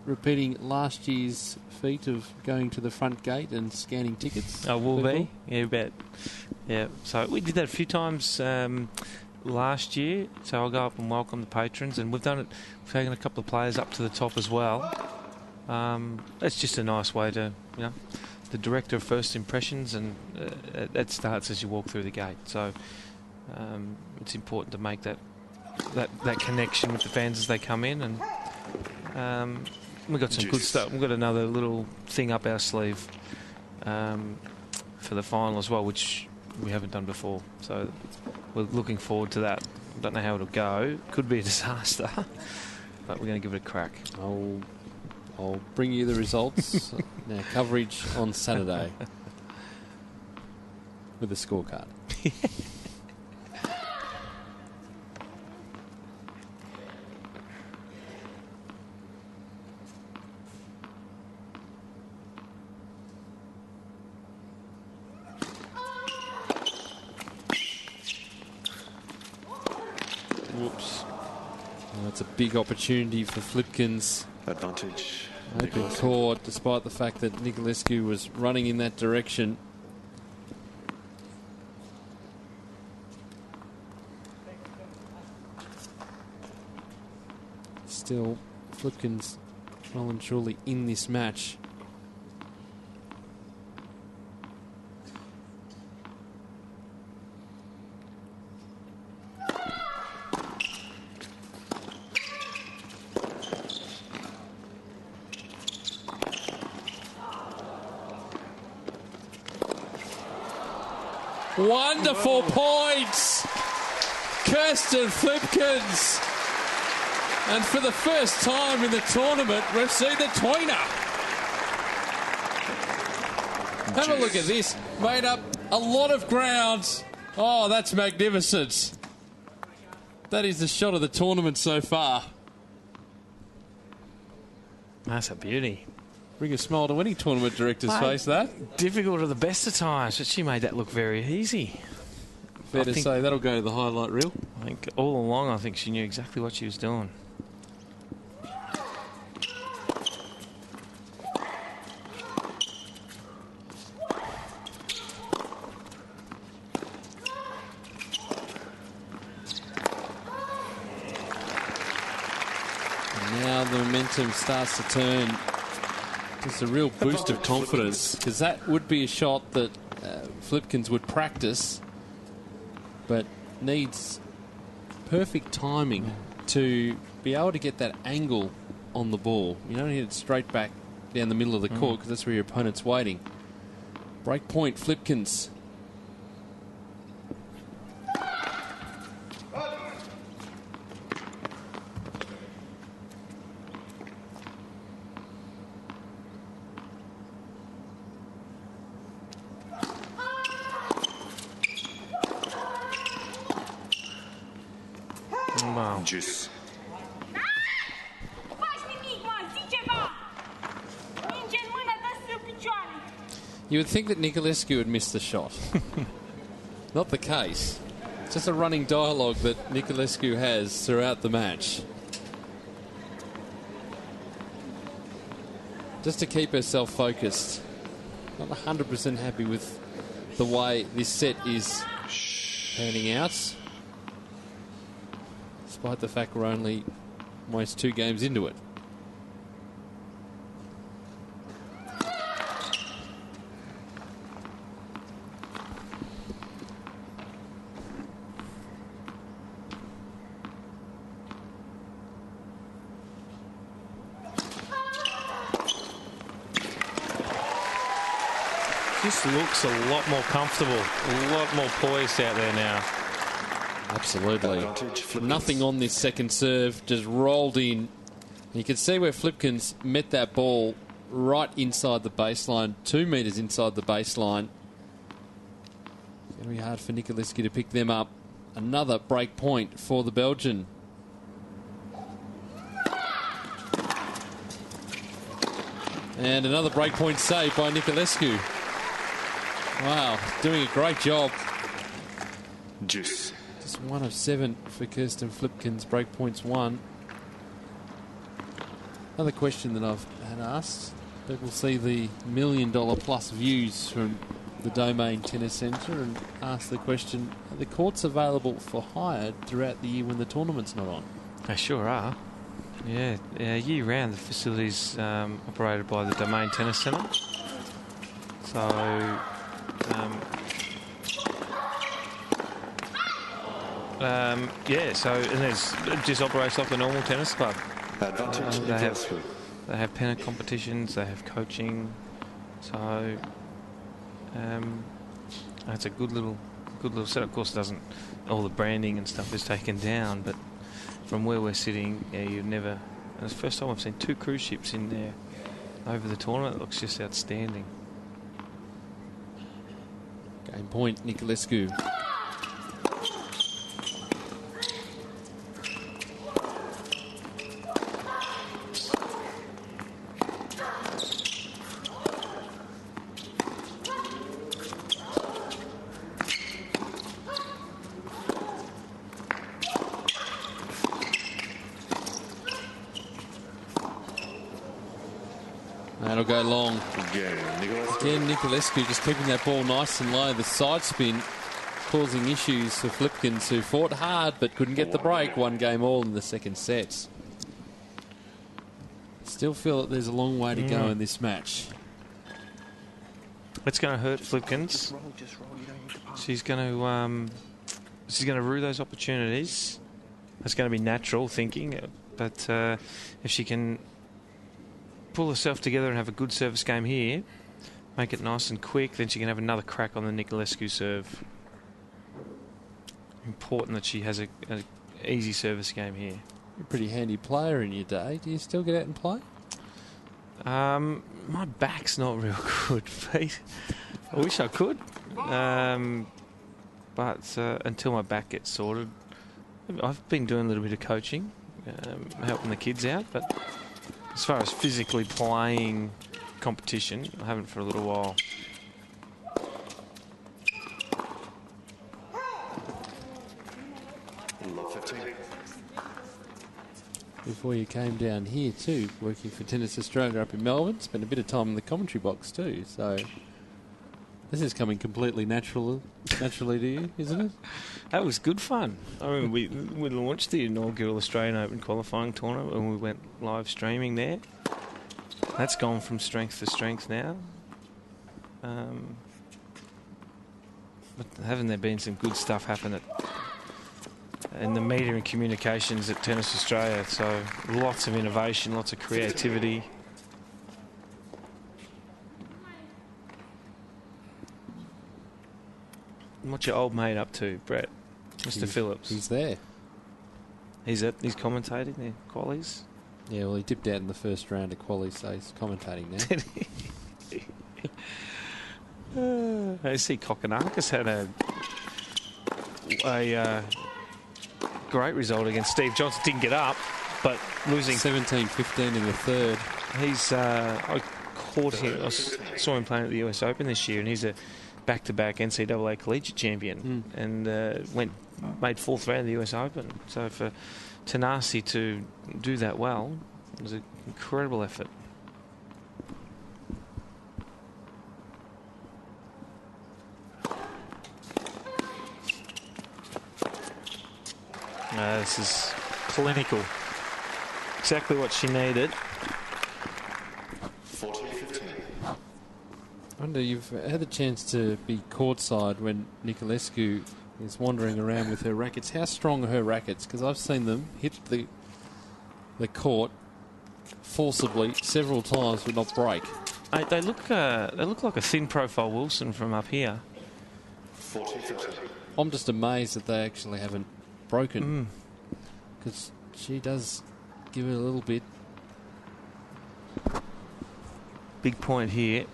repeating last year's feat of going to the front gate and scanning tickets? I will be. Yeah, bet. Yeah. So we did that a few times last year. So I'll go up and welcome the patrons, and we've done it. We've taken a couple of players up to the top as well. It's just a nice way to, the director of first impressions, and that starts as you walk through the gate. So it's important to make that connection with the fans as they come in, and we've got some good stuff. We've got another little thing up our sleeve for the final as well, which we haven't done before. So we're looking forward to that. Don't know how it'll go. Could be a disaster, but we're going to give it a crack. I'll bring you the results. Now, coverage on Saturday with a scorecard. Whoops. That's a big opportunity for Flipkens. Advantage. Open court, despite the fact that Niculescu was running in that direction. Still, Flipkens well and truly in this match. Wonderful points, Kirsten Flipkens. And for the first time in the tournament, we've seen the tweener. Have a look at this. Made up a lot of ground. Oh, that's magnificent. That is the shot of the tournament so far. That's a beauty. Bring a smile to any tournament director's face, that. Difficult at the best of times, but she made that look very easy. Fair to say that'll go to the highlight reel. I think all along, I think she knew exactly what she was doing. And now the momentum starts to turn. Just a real boost of confidence, because that would be a shot that Flipkens would practice, but needs perfect timing to be able to get that angle on the ball. You don't hit it straight back down the middle of the court, because that's where your opponent's waiting. Break point, Flipkens. Wow. Juice. You would think that Niculescu had missed the shot. Not the case. It's just a running dialogue that Niculescu has throughout the match. Just to keep herself focused. Not 100% happy with the way this set is panning out. Despite the fact we're only almost 2 games into it. This looks a lot more comfortable, a lot more poised out there now. Absolutely. Nothing on this second serve, just rolled in. You can see where Flipkens met that ball right inside the baseline, 2 metres inside the baseline. It's going to be hard for Niculescu to pick them up. Another break point for the Belgian. And another break point saved by Niculescu. Wow, doing a great job. Juice. Just 1 of 7 for Kirsten Flipkens. Break points 1. Another question that I've had asked. People see the $1 million plus views from the Domain Tennis Centre and ask the question, are the courts available for hire throughout the year when the tournament's not on? They sure are. Yeah, year-round the facility's operated by the Domain Tennis Centre. So, and there's just operates like the normal tennis club. They have pennant competitions, they have coaching, so it's a good little set. Of course, all the branding and stuff is taken down, but from where we're sitting, you've never. And it's the first time I've seen 2 cruise ships in there over the tournament. It looks just outstanding. Game point, Niculescu. That'll go long. Again, Niculescu just keeping that ball nice and low. The side spin causing issues for Flipkens, who fought hard but couldn't get the break. 1 game all in the second set. Still feel that there's a long way to go in this match. It's going to hurt Flipkens. She's going to rue those opportunities. That's going to be natural thinking, but if she can pull herself together and have a good service game here, make it nice and quick, then she can have another crack on the Niculescu serve. Important that she has an easy service game here. You're a pretty handy player in your day. Do you still get out and play? My back's not real good, Pete. I wish I could. But until my back gets sorted, I've been doing a little bit of coaching, helping the kids out, but as far as physically playing competition, I haven't for a little while. Before you came down here too, working for Tennis Australia up in Melbourne, spent a bit of time in the commentary box too, so this is coming completely naturally to you, isn't it? That was good fun. I mean, we launched the inaugural Australian Open qualifying tournament and we went live streaming there. That's gone from strength to strength now. But haven't there been some good stuff happen in the media and communications at Tennis Australia? So lots of innovation, lots of creativity. What's your old mate up to, Brett? Mr. Phillips. He's there. He's commentating the qualies. Yeah, well, he dipped out in the first round of qualies, so he's commentating now. I see Kokonakis had a great result against Steve Johnson. Didn't get up, but losing 17-15 in the third. I caught him. I saw him playing at the US Open this year, and he's a back-to-back NCAA collegiate champion, and made 4th round of the US Open. So for Tanasi to do that well, it was an incredible effort. This is clinical. Exactly what she needed. 14-15. I wonder, you've had the chance to be courtside when Niculescu is wandering around with her rackets. How strong are her rackets? Because I've seen them hit the court forcibly several times but not break. They look like a thin profile Wilson from up here. 14-15. I'm just amazed that they actually haven't broken, because she does give it a little bit. Big point here.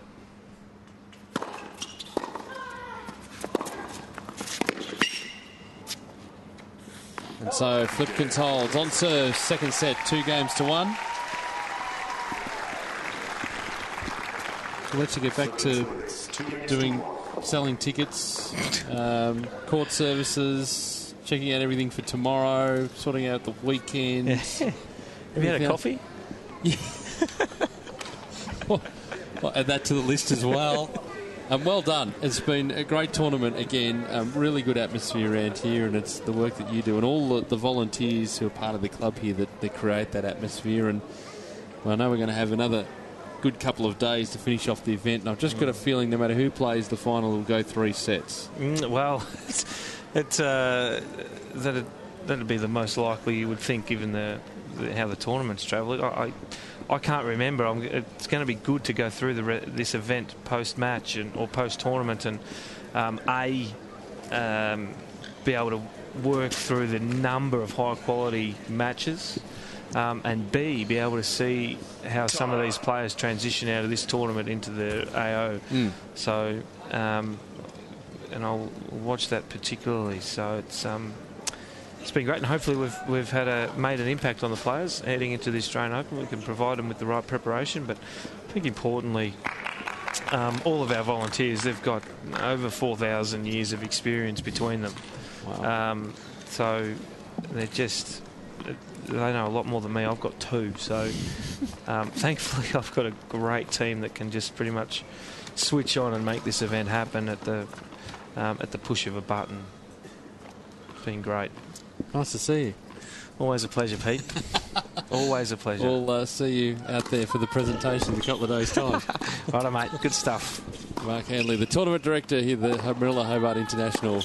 And so Flipkens holds on serve, second set, 2-1. We'll let you get back to selling tickets, court services, checking out everything for tomorrow, sorting out the weekend. Have you had a coffee? I'll add that to the list as well. Well done. It's been a great tournament again. Really good atmosphere around here, and it's the work that you do and all the volunteers who are part of the club here that create that atmosphere. And well, I know we're going to have another good couple of days to finish off the event, and I've just got a feeling no matter who plays the final, it'll go 3 sets. Well, that'd be the most likely, you would think, given how the tournament's travelled. I can't remember. It's going to be good to go through this event post-match or post-tournament and be able to work through the number of high-quality matches, and B, be able to see how some of these players transition out of this tournament into the AO. So, and I'll watch that particularly. So it's been great, and hopefully we've made an impact on the players heading into the Australian Open. We can provide them with the right preparation, but I think importantly, all of our volunteers, they've got over 4,000 years of experience between them. Wow. So they know a lot more than me. I've got 2, so thankfully I've got a great team that can just pretty much switch on and make this event happen at the push of a button. It's been great. Nice to see you. Always a pleasure, Pete. Always a pleasure. We'll see you out there for the presentation in a couple of days' time. Righto, mate. Good stuff. Mark Handley, the tournament director here at the Moorilla Hobart International.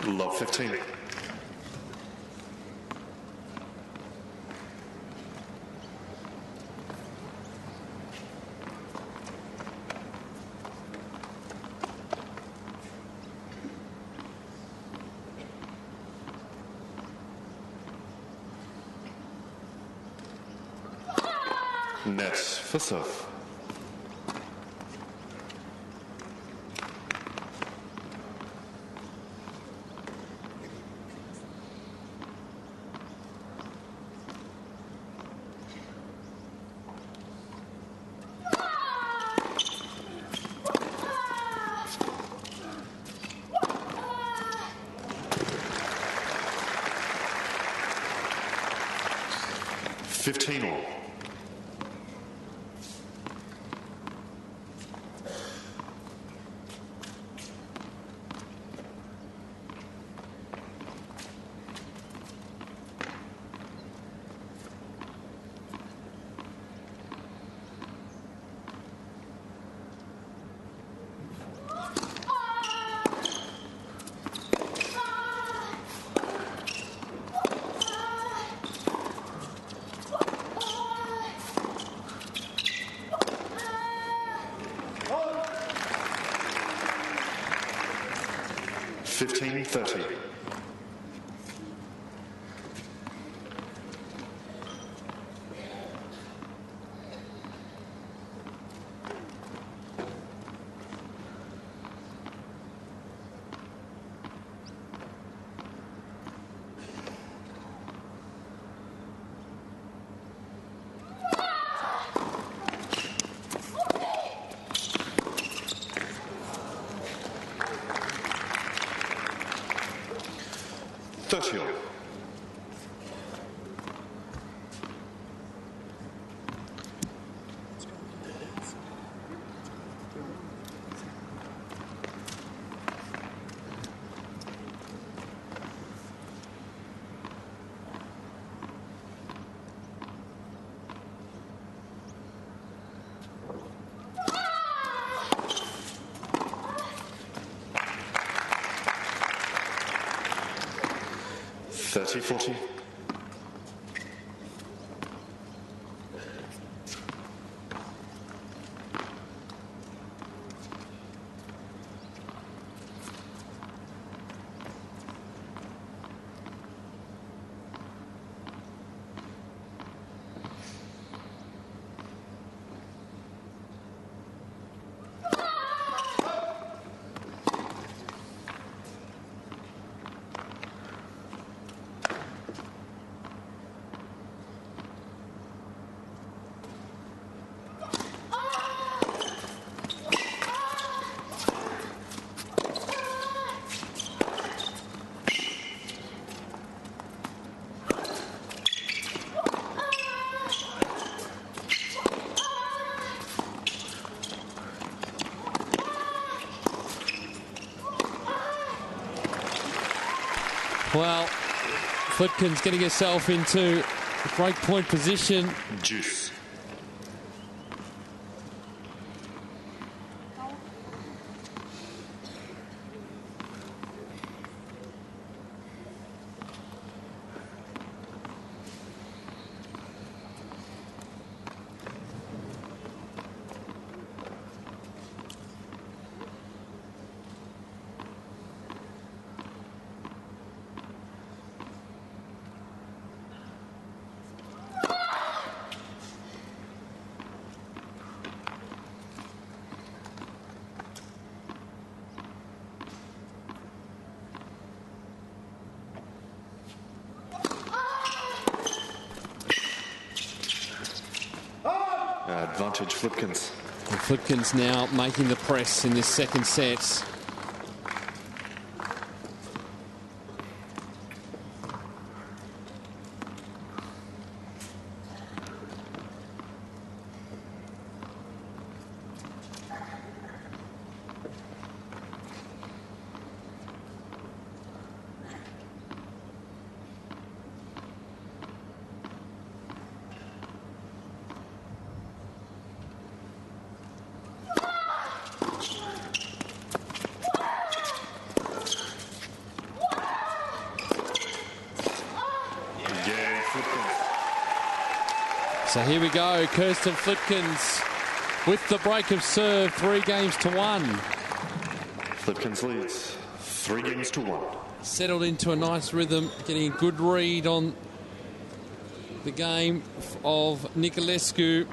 Love 15. Nets for serve. All. 15-30. $30-40. Well, Flipkens getting herself into a break point position. Juice. Advantage Flipkens. And Flipkens now making the press in this second set. So here we go, Kirsten Flipkens with the break of serve, 3 games to 1. Flipkens leads 3 games to 1. Settled into a nice rhythm, getting a good read on the game of Niculescu.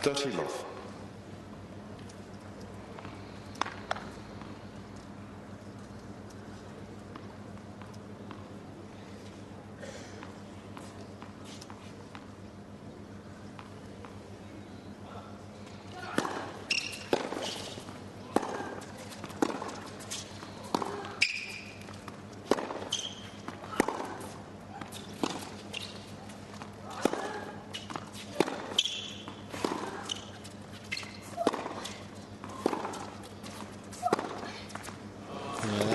Dirty love.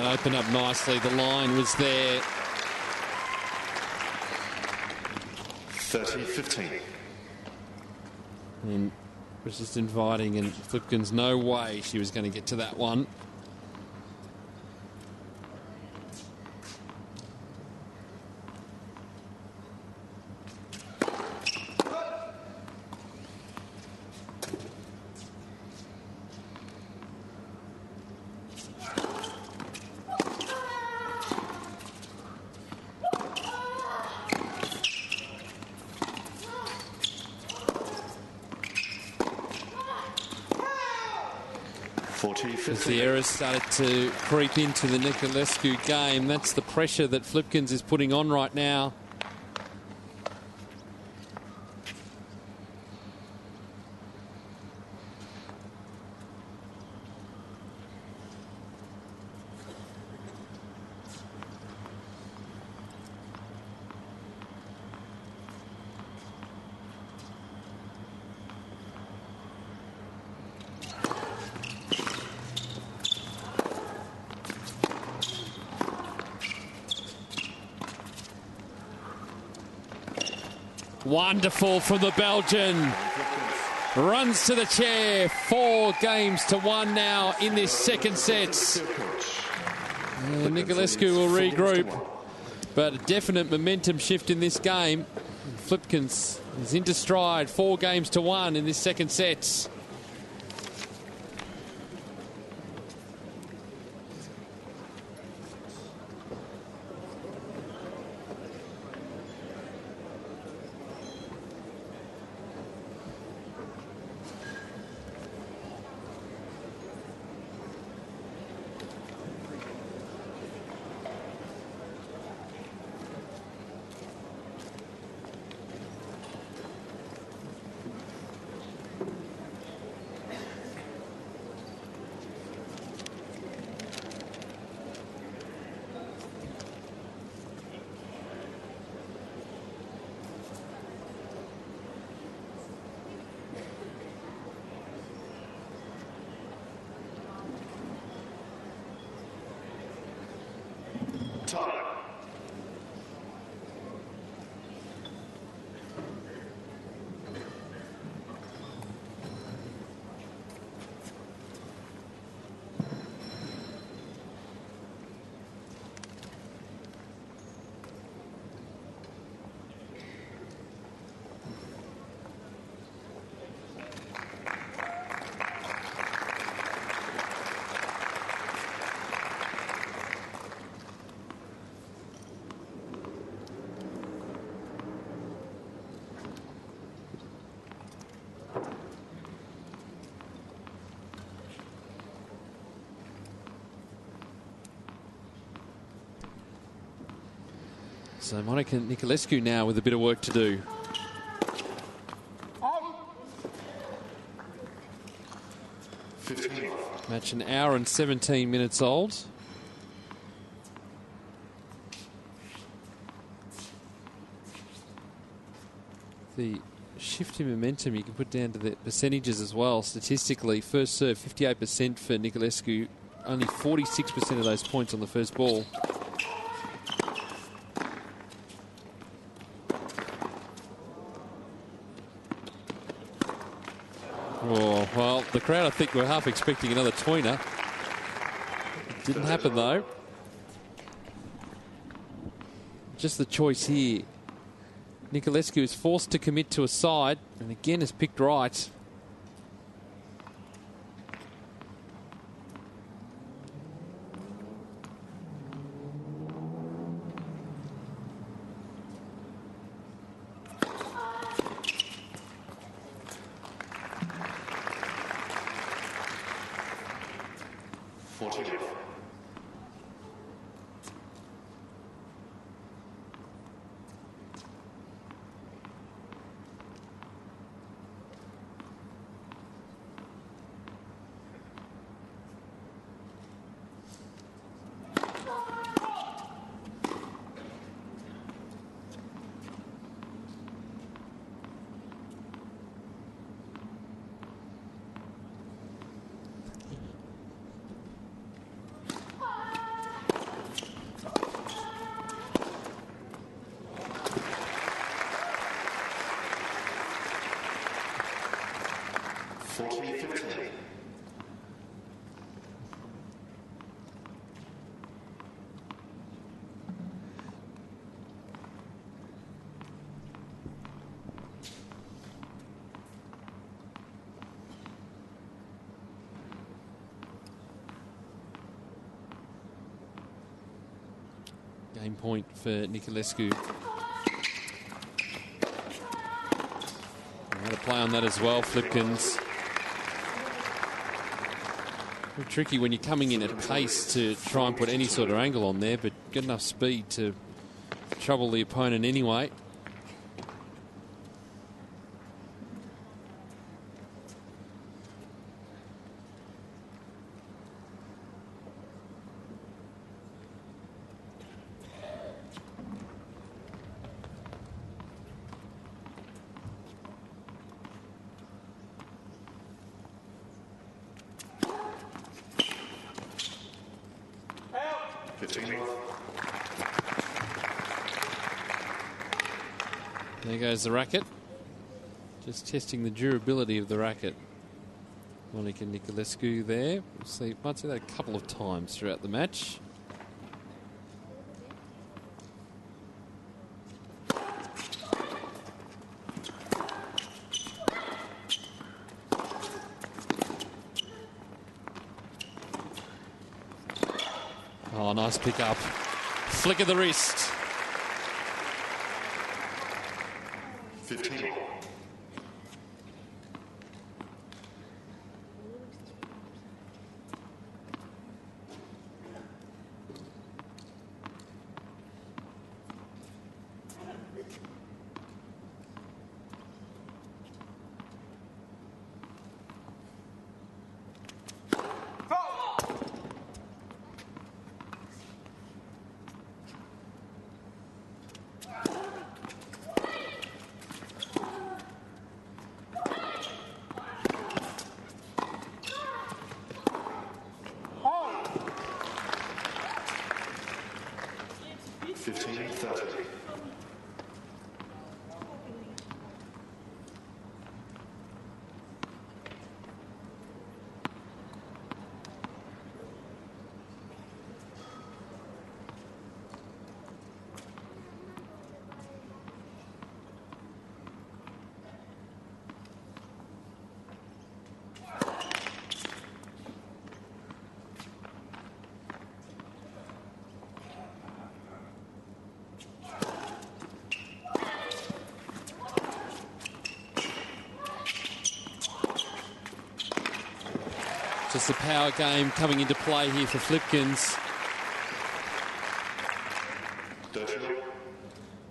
Opened up nicely. The line was there. 30-15. And was just inviting, and Flipkens, no way she was going to get to that one. As the errors started to creep into the Niculescu game, that's the pressure that Flipkens is putting on right now. Wonderful from the Belgian. runs to the chair. 4 games to 1 now in this second set. Niculescu will regroup, but a definite momentum shift in this game. Flipkens is into stride. 4 games to 1 in this second set. So Monica Niculescu now with a bit of work to do. Match an hour and 17 minutes old. The shift in momentum you can put down to the percentages as well. Statistically, first serve 58% for Niculescu, only 46% of those points on the first ball. Oh, well, the crowd, I think, were half expecting another tweener. It didn't happen, though. Just the choice here. Niculescu is forced to commit to a side, and again has picked right. Game point for Niculescu. Had a play on that as well, Flipkens. Very tricky when you're coming in at pace to try and put any sort of angle on there, but got enough speed to trouble the opponent anyway. There goes the racket. Just testing the durability of the racket. Monica Niculescu there. We'll see, might see that a couple of times throughout the match. Oh, nice pick up. Flick of the wrist. 15. Just the power game coming into play here for Flipkens.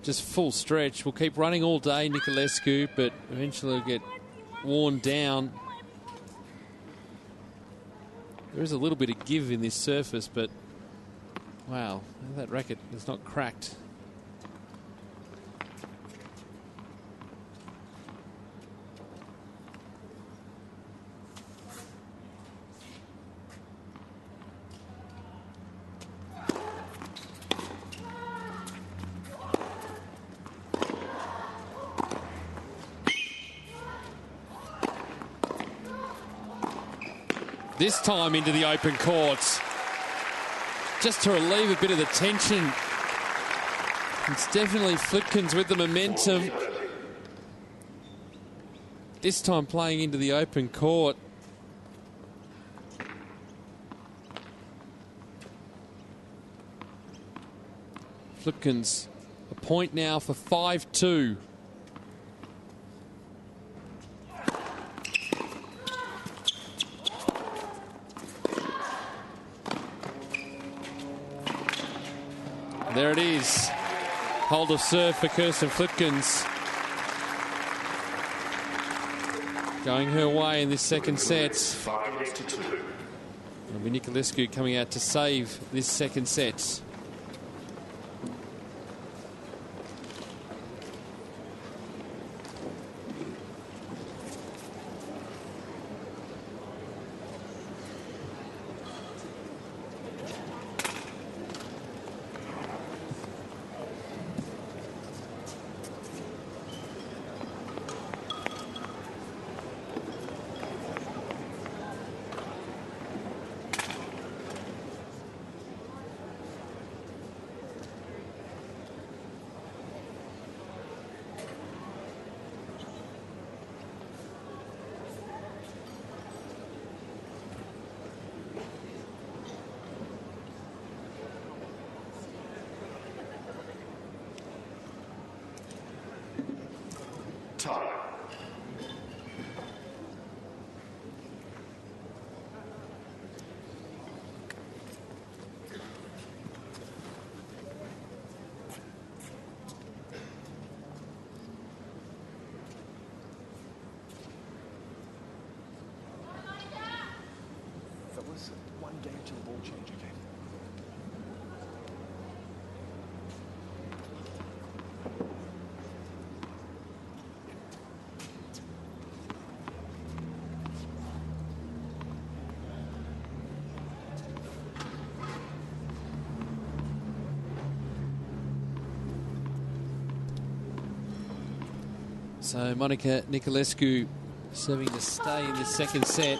Just full stretch. We'll keep running all day, Niculescu, but eventually will get worn down. There is a little bit of give in this surface, but wow, that racket is not cracked. This time into the open courts, just to relieve a bit of the tension. It's definitely Flipkens with the momentum. This time playing into the open court. Flipkens a point now for 5-2. There it is. Hold of serve for Kirsten Flipkens. Going her way in this second set. 5-2. It'll be Niculescu coming out to save this second set. Time. Fellas, one game till the ball change, okay? So Monica Niculescu serving to stay in the second set.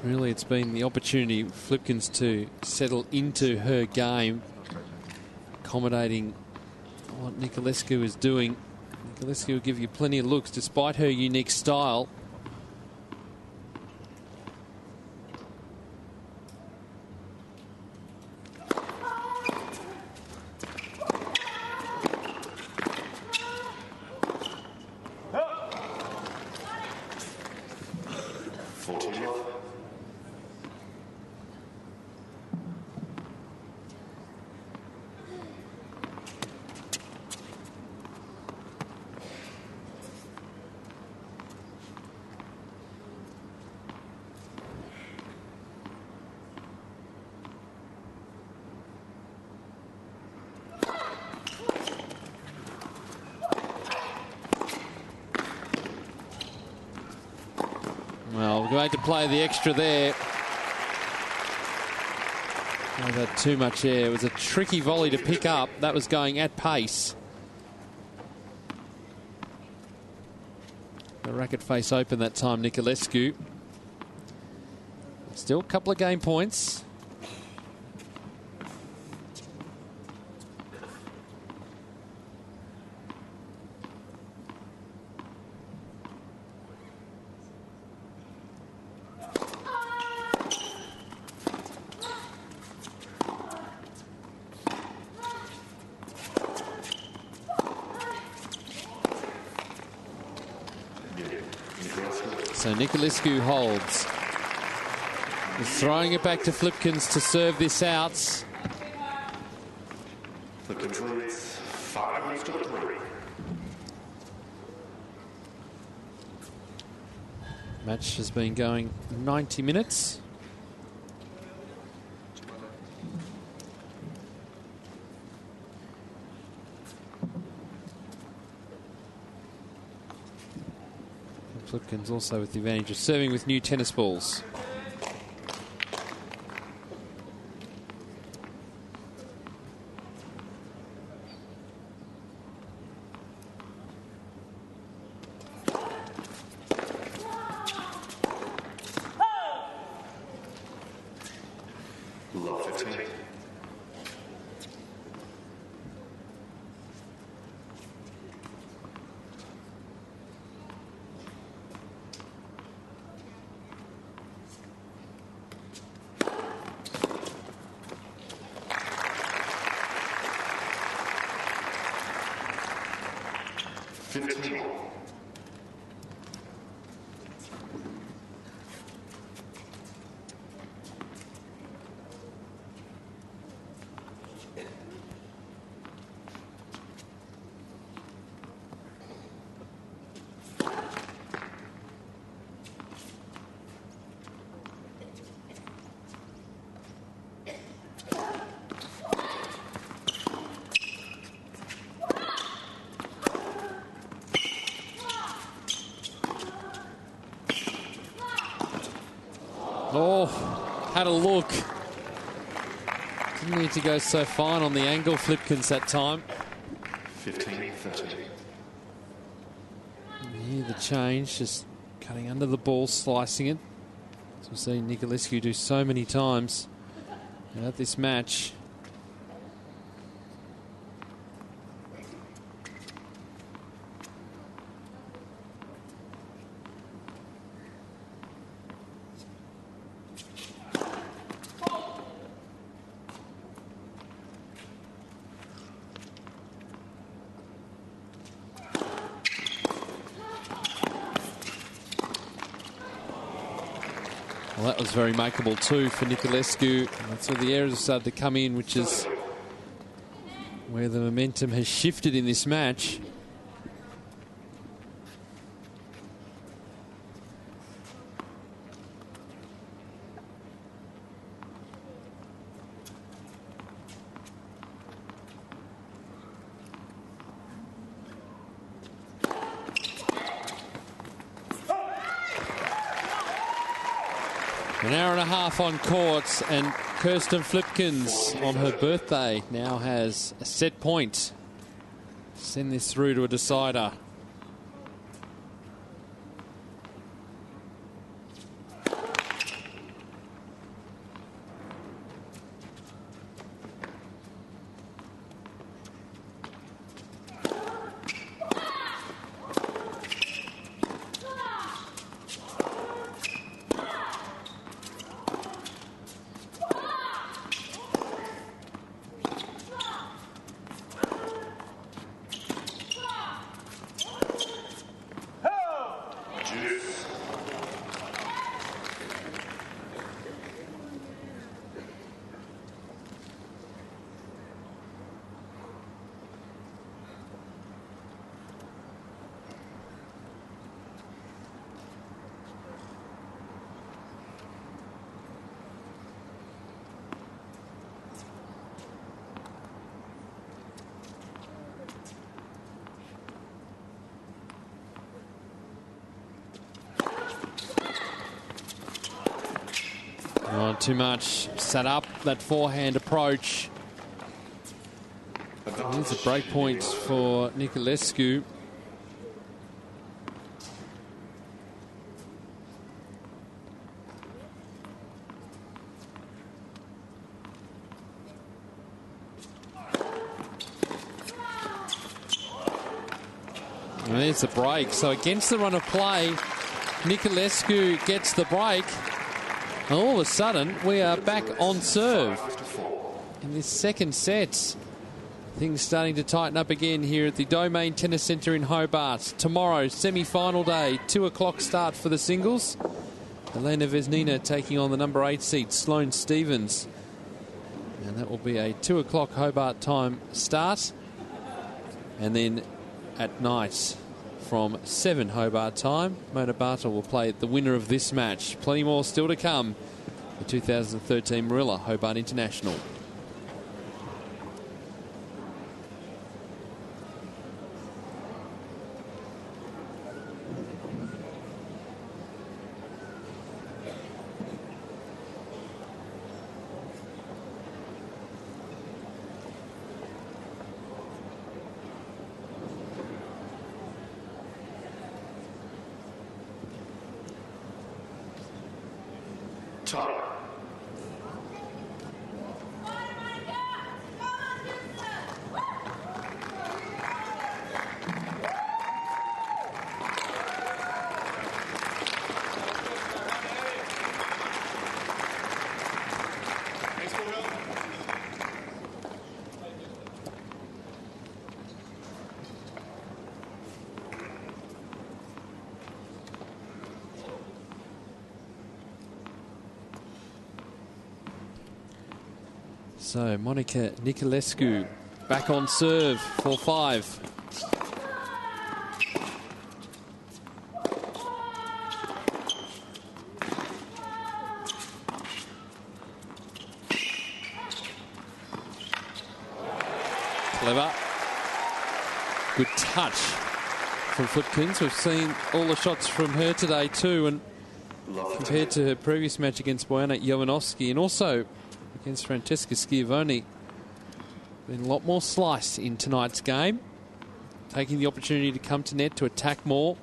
Really, it's been the opportunity for Flipkens to settle into her game, accommodating what Niculescu is doing. Niculescu will give you plenty of looks despite her unique style. Well, going to play the extra there. I've had too much air. It was a tricky volley to pick up. That was going at pace. The racket face open that time, Niculescu. Still a couple of game points. So Niculescu holds. He's throwing it back to Flipkens to serve this out. Flipkens leads 5-3. Match has been going 90 minutes. Flipkens also with the advantage of serving with new tennis balls. Love 15. Oh, had a look. Didn't need to go so fine on the angle, Flipkens, that time. 15-30. Here the change, just cutting under the ball, slicing it. As we've seen Niculescu do so many times at this match. Well, that was very makeable too for Niculescu. That's where the errors have started to come in, which is where the momentum has shifted in this match. An hour and a half on court, and Kirsten Flipkens on her birthday now has a set point. Send this through to a decider. Not too much. Set up that forehand approach. Here's a break point for Niculescu. And there's the break. So against the run of play, Niculescu gets the break. And all of a sudden, we are back on serve in this second set. Things starting to tighten up again here at the Domain Tennis Centre in Hobart. Tomorrow, semi-final day, 2 o'clock start for the singles. Elena Vesnina taking on the number 8 seed, Sloane Stephens. And that will be a 2 o'clock Hobart time start. And then at night, from 7 Hobart time, Mona Bartel will play the winner of this match. Plenty more still to come. The 2013 Moorilla Hobart International. So Monica Niculescu back on serve for 5. Clever. Good touch from Flipkens. We've seen all the shots from her today too, and compared to her previous match against Bojana Jovanovski and also against Francesca Schiavone, been a lot more slice in tonight's game, taking the opportunity to come to net to attack more.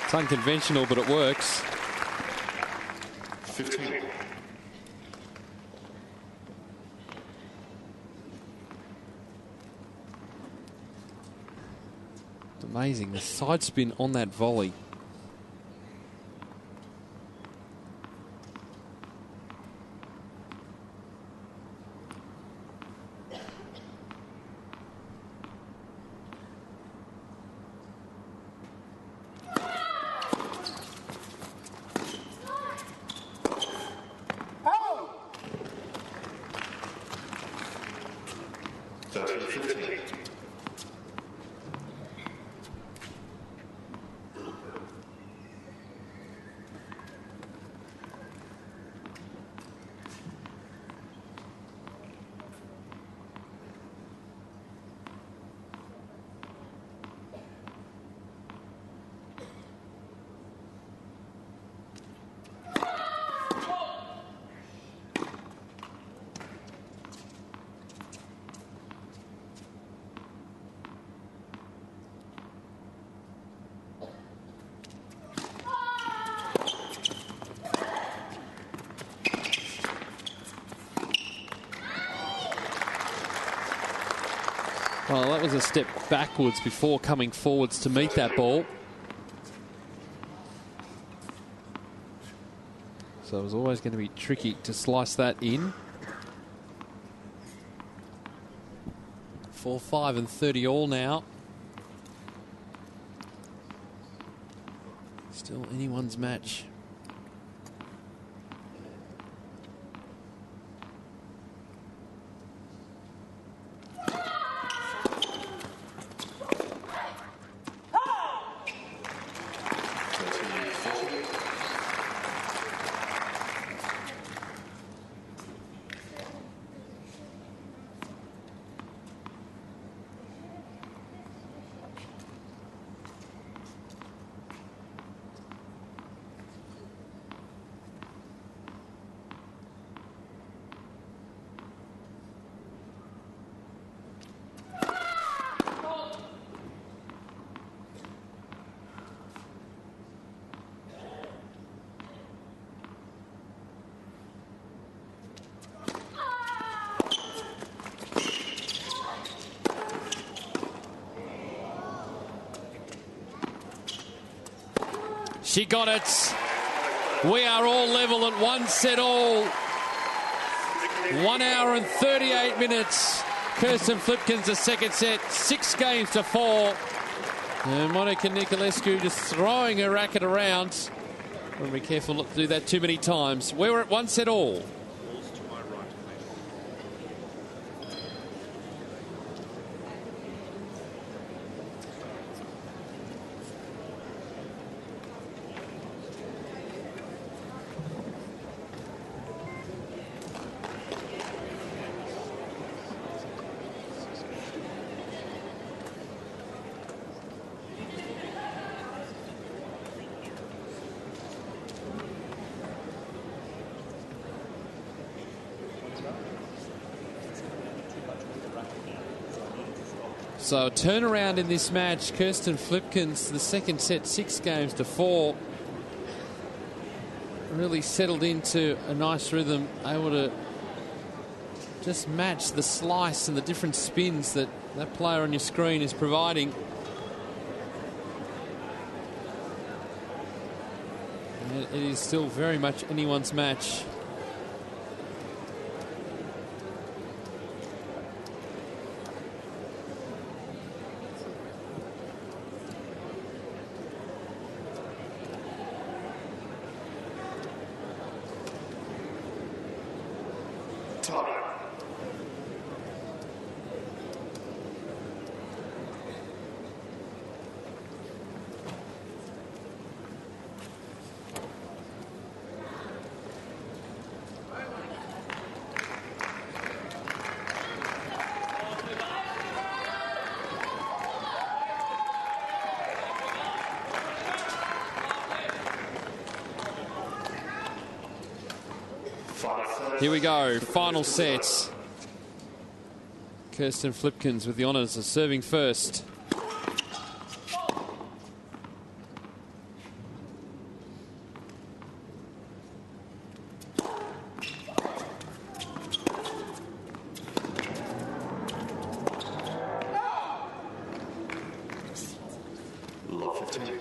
It's unconventional, but it works. 15. It's amazing, the side spin on that volley. Well, that was a step backwards before coming forwards to meet that ball. So it was always going to be tricky to slice that in. 4, 5 and 30 all now. Still anyone's match. She got it. We are all level at 1 set all. 1 hour and 38 minutes. Kirsten Flipkens, the second set, 6 games to 4. And Monica Niculescu just throwing her racket around. We'll be careful not to do that too many times. We're at 1 set all. So a turnaround in this match. Kirsten Flipkens, the second set, 6 games to 4. Really settled into a nice rhythm, able to just match the slice and the different spins that that player on your screen is providing. And it is still very much anyone's match. Here we go, final set. Kirsten Flipkens with the honours of serving first. Love 15.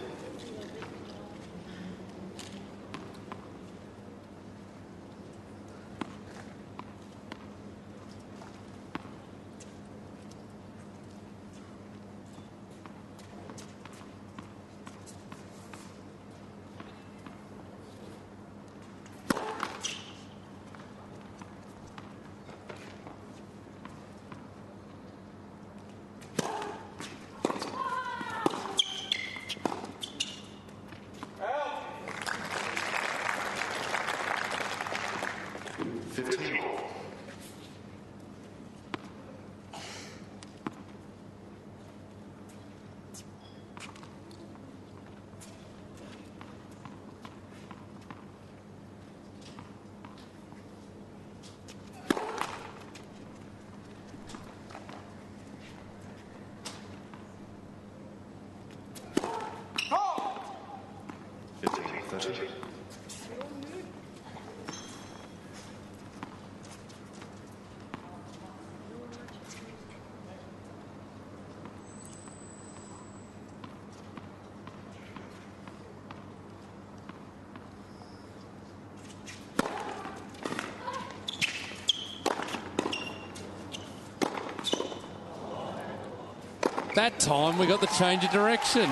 That time we got the change of direction.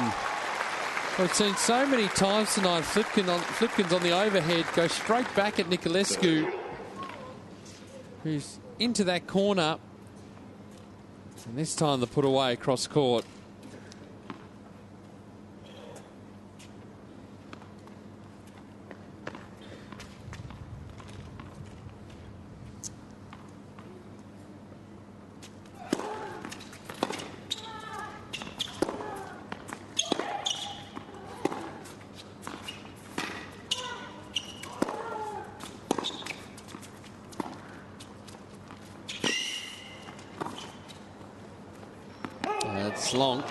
We've seen so many times tonight Flipkens on the overhead go straight back at Niculescu, who's into that corner. And this time the put away across court. It's long.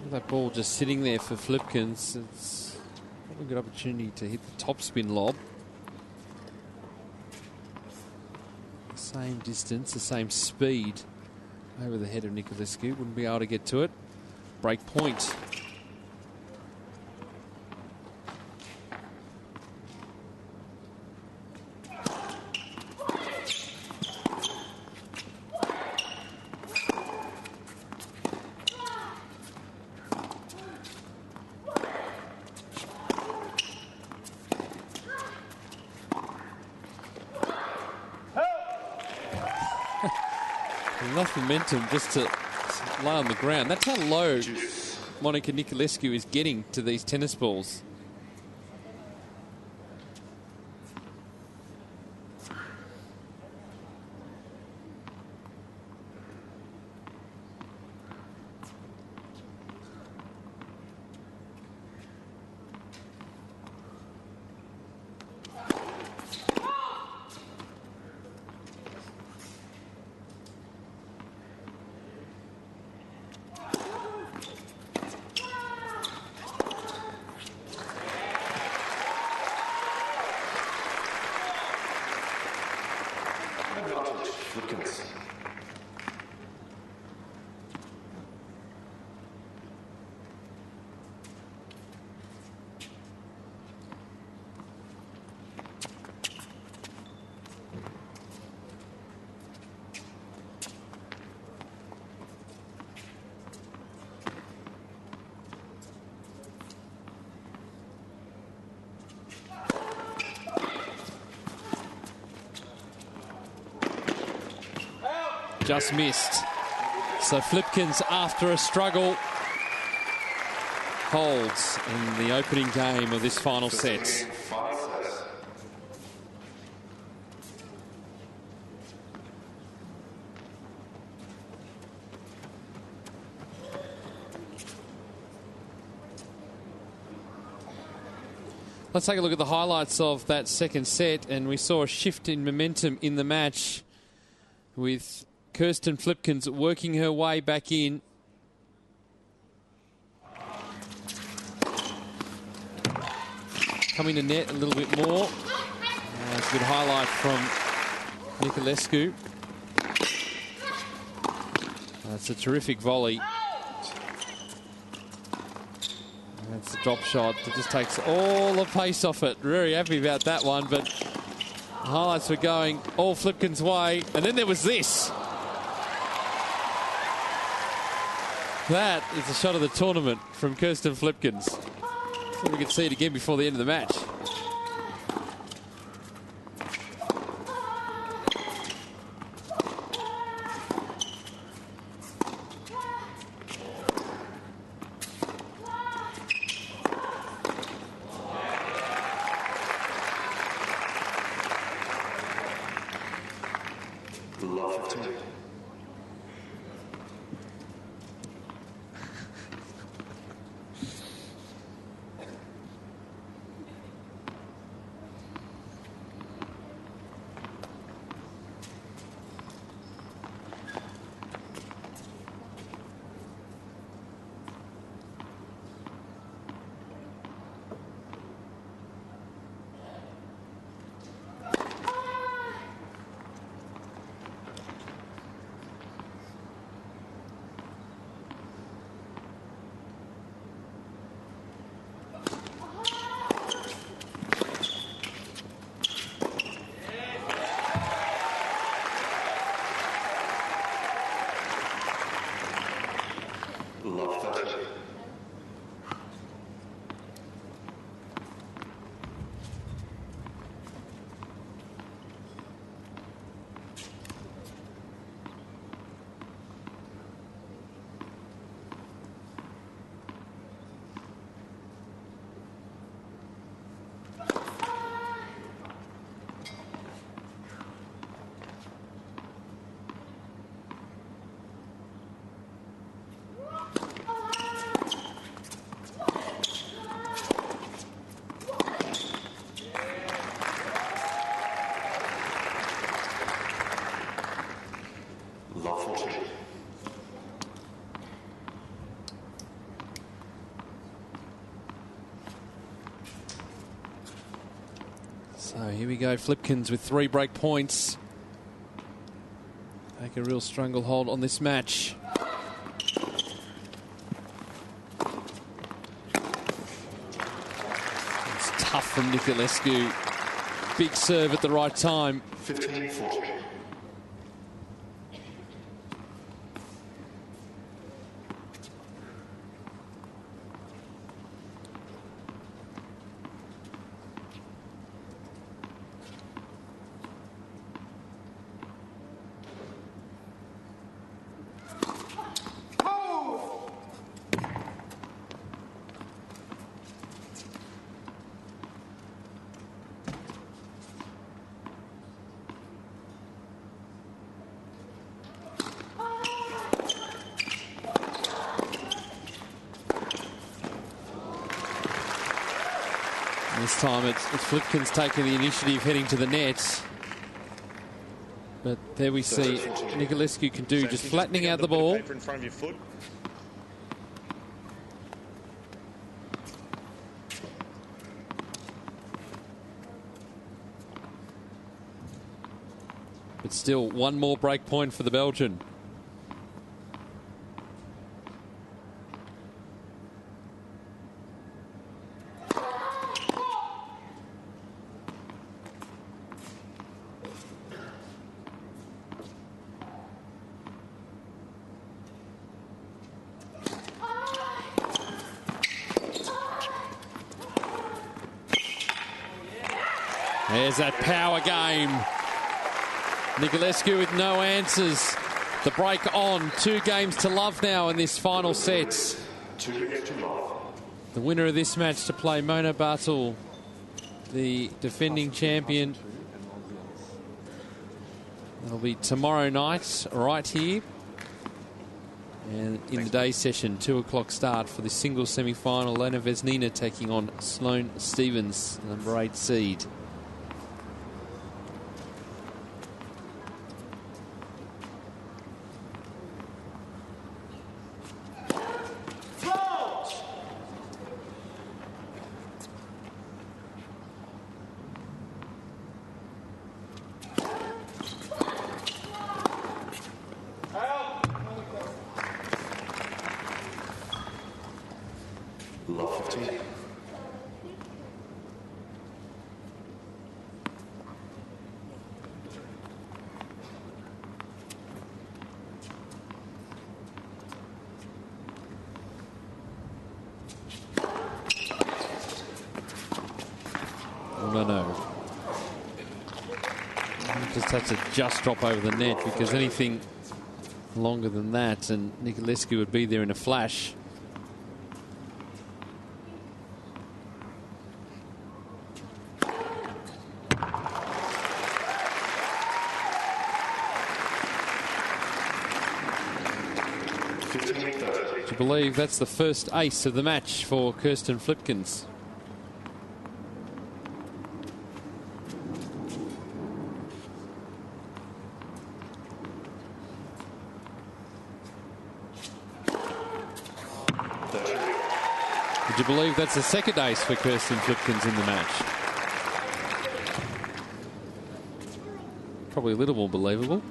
That ball just sitting there for Flipkens. It's a good opportunity to hit the topspin lob. The same distance, the same speed over the head of Niculescu. Wouldn't be able to get to it. Break point. Enough momentum just to lie on the ground. That's how low Monica Niculescu is getting to these tennis balls. Flipkens. Just missed. So Flipkens, after a struggle, holds in the opening game of this final set. Let's take a look at the highlights of that second set, and we saw a shift in momentum in the match with Kirsten Flipkens working her way back in. Coming to net a little bit more. That's a good highlight from Niculescu. That's a terrific volley. That's a drop shot that just takes all the pace off it. Very happy about that one, but highlights were going all Flipkens' way. And then there was this. That is the shot of the tournament from Kirsten Flipkens. So we can see it again before the end of the match. So here we go, Flipkens with 3 break points. Take a real stranglehold on this match. It's tough from Niculescu. Big serve at the right time. 15-40. This time it's Flipkens taking the initiative heading to the net. But there we see Niculescu can do just flattening out the ball. In front of your foot. But still, one more break point for the Belgian. There's that power game. Niculescu with no answers. The break on. 2 games to love now in this final set. 2 games to love. The winner of this match to play Mona Bartel, the defending champion. That'll be tomorrow night, right here. And in the day session, 2 o'clock start for the singles semi-final. Lena Vesnina taking on Sloane Stevens, number 8 seed. just have to drop over the net, because anything longer than that and Niculescu would be there in a flash. Do you believe that's the first ace of the match for Kirsten Flipkens? Would you believe that's the second ace for Kirsten Flipkens in the match? Probably a little more believable.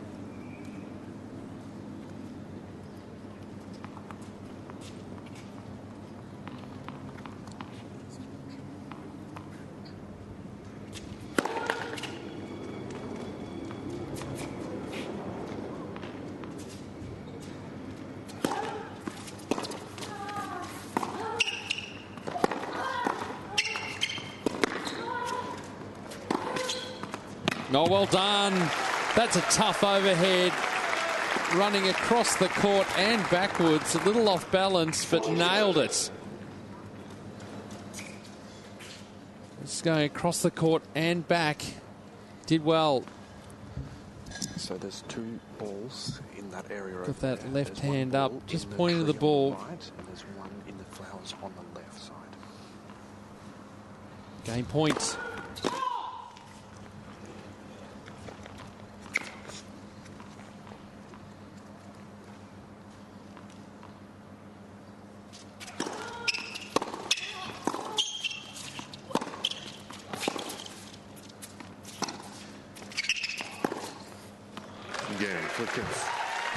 Oh, well done. That's a tough overhead. Running across the court and backwards. A little off balance, but nailed it. Just going across the court and back. Did well. So there's two balls in that area. Got that left hand up, just pointing to the ball. Right, and there's one in the flowers on the left side. Game point.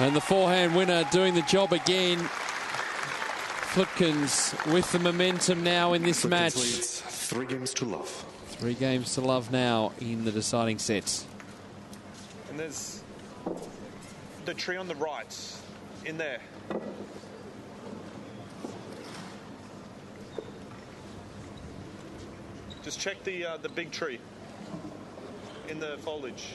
And the forehand winner doing the job again. Flipkens with the momentum now in this match. Leads 3 games to love. 3 games to love now in the deciding sets. And there's the tree on the right, in there. Just check the big tree in the foliage.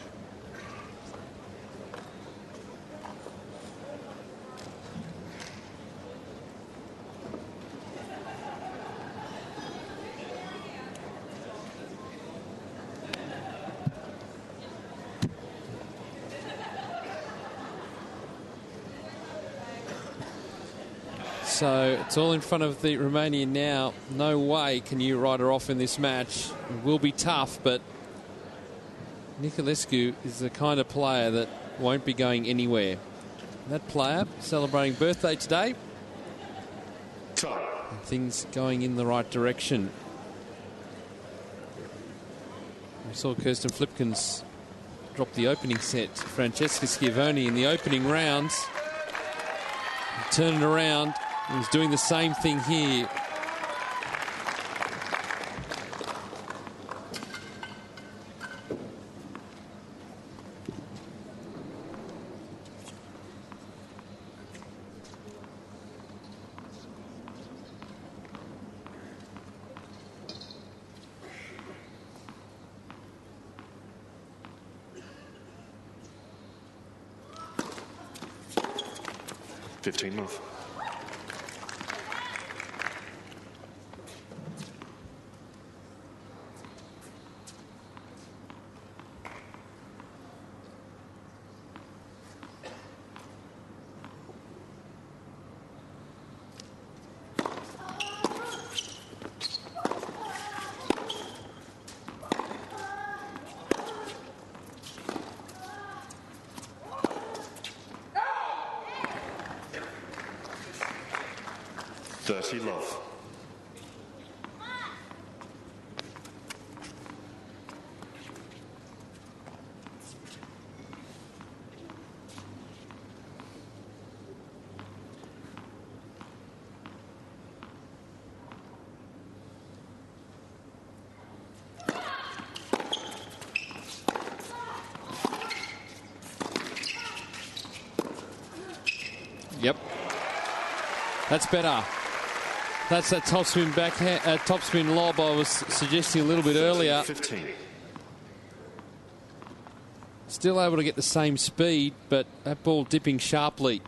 So it's all in front of the Romanian now. No way can you write her off in this match. It will be tough, but Niculescu is the kind of player that won't be going anywhere. That player celebrating birthday today. And things going in the right direction. We saw Kirsten Flipkens drop the opening set to Francesca Schiavone in the opening rounds. Turn it around. He's doing the same thing here. Love. Dirty love. Yep. That's better. That's that topspin backhand, topspin lob I was suggesting a little bit earlier. 15. It's Still able to get the same speed, but that ball dipping sharply.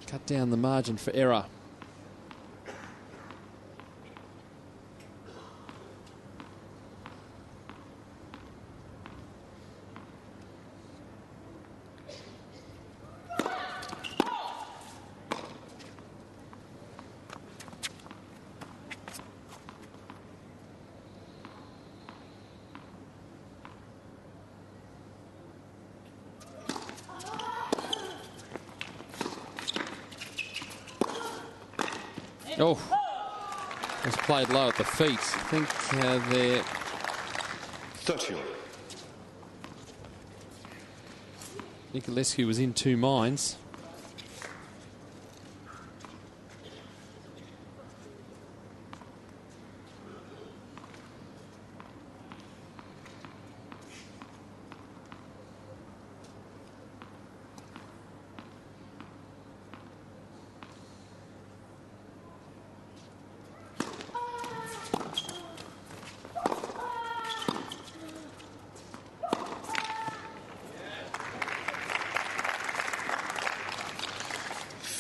Cut down the margin for error. Oh, was played low at the feet. I think they're 30. Niculescu was in two minds.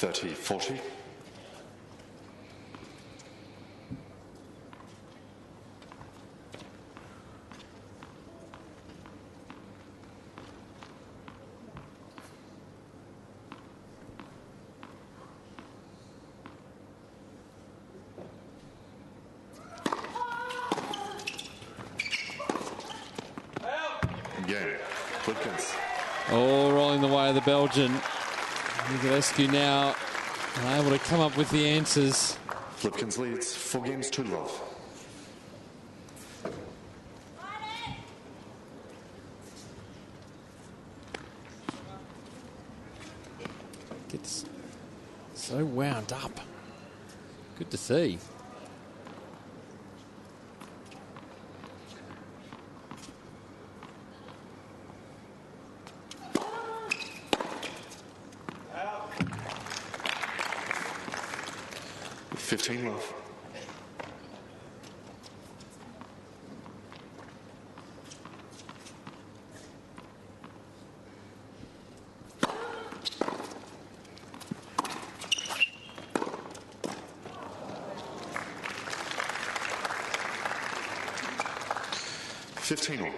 .40. Game. Flipkens. All rolling the way of the Belgian. Niculescu now able to come up with the answers. Flipkens leads 4 games to love. Gets so wound up. Good to see. Love. $15.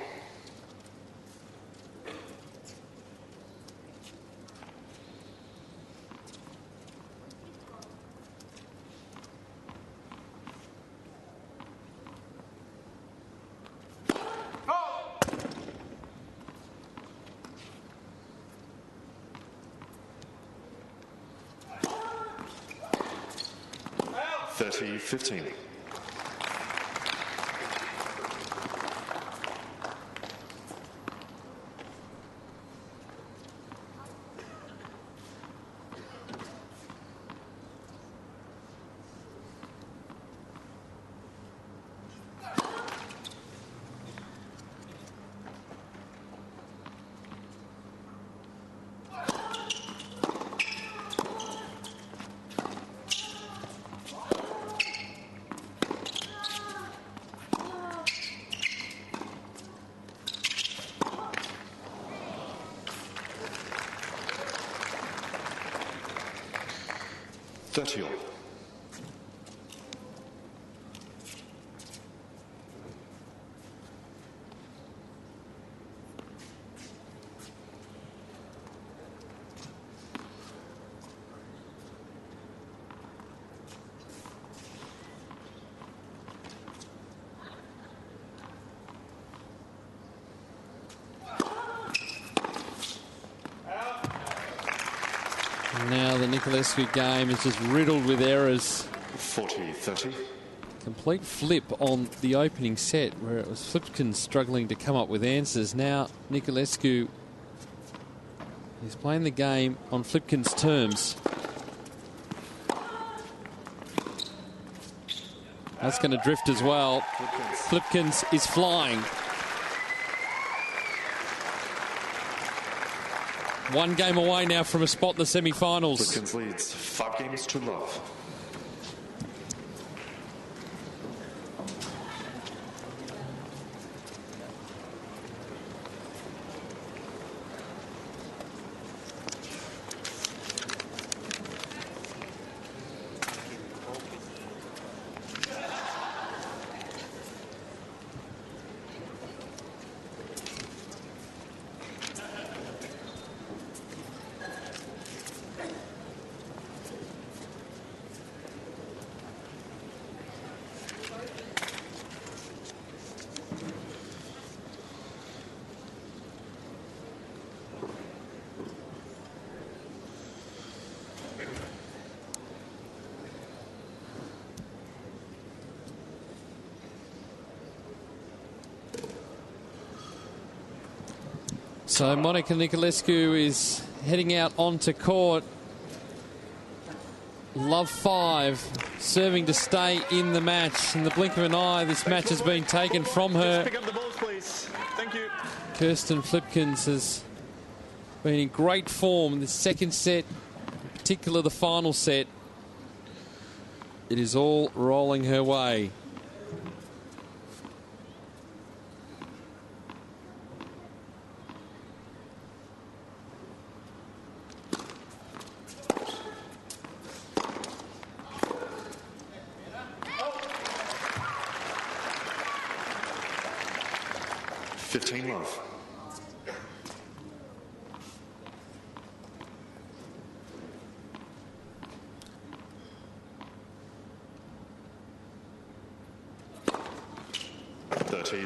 $15. $30. Now the Niculescu game is just riddled with errors. 40-30. Complete flip on the opening set where it was Flipkens struggling to come up with answers. Now Niculescu is playing the game on Flipkens' terms. That's going to drift as well. Flipkens is flying. One game away now from a spot in the semi-finals. Flipkens leads 5 games to love. So Monica Niculescu is heading out onto court. Love 5, serving to stay in the match. In the blink of an eye, this match has been taken from her. Pick up the balls, please. Thank you. Kirsten Flipkens has been in great form in the second set, in particular the final set. It is all rolling her way. Love.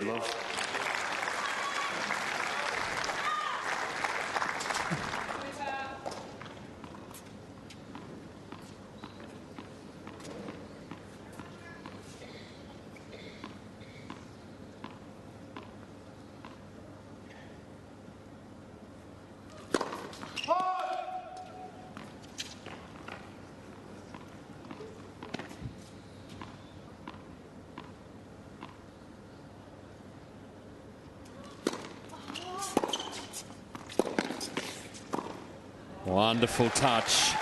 Love. Wonderful touch.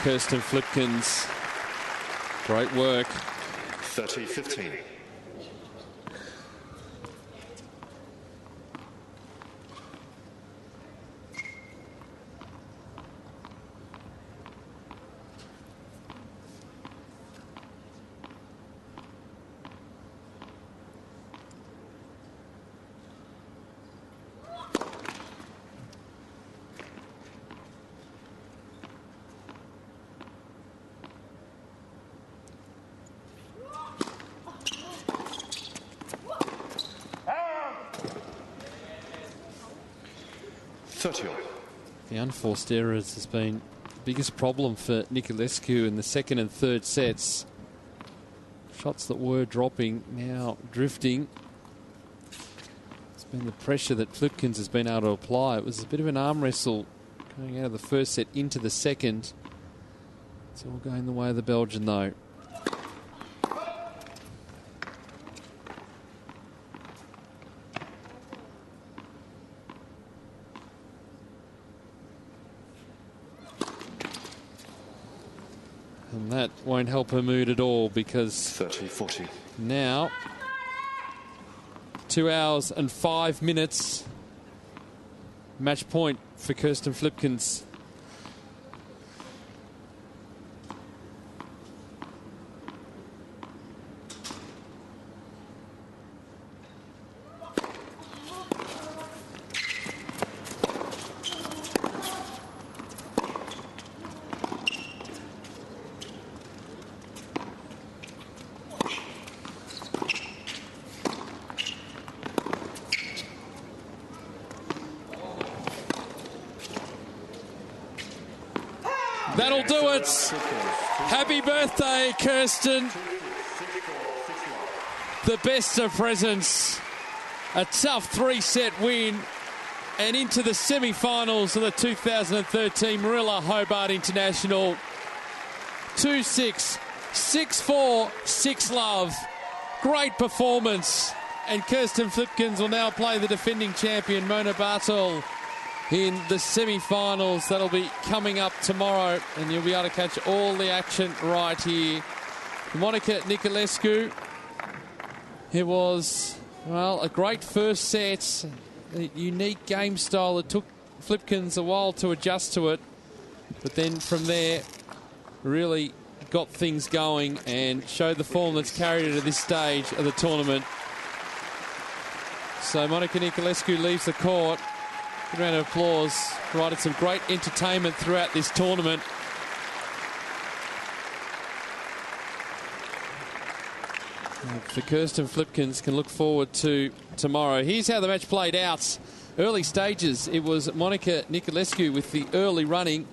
Kirsten Flipkens. Great work. 30-15. The unforced errors has been the biggest problem for Niculescu in the second and third sets. Shots that were dropping, now drifting. It's been the pressure that Flipkens has been able to apply. It was a bit of an arm wrestle going out of the first set into the second. It's all going the way of the Belgian, though. And that won't help her mood at all, because 30-40. Now 2 hours and 5 minutes. Match point for Kirsten Flipkens. That'll do it. Happy birthday, Kirsten. The best of presents. A tough 3-set win. And into the semi-finals of the 2013 Moorilla Hobart International. 2-6, 6-4, 6-love. Great performance. And Kirsten Flipkens will now play the defending champion, Mona Bartel, in the semi-finals. That'll be coming up tomorrow, and you'll be able to catch all the action right here. Monica Niculescu. It was, well, a great first set, a unique game style. It took Flipkens a while to adjust to it, but then from there really got things going and showed the form that's carried her to this stage of the tournament. So Monica Niculescu leaves the court. Good round of applause. Provided some great entertainment throughout this tournament. The Kirsten Flipkens can look forward to tomorrow. Here's how the match played out. Early stages, it was Monica Niculescu with the early running.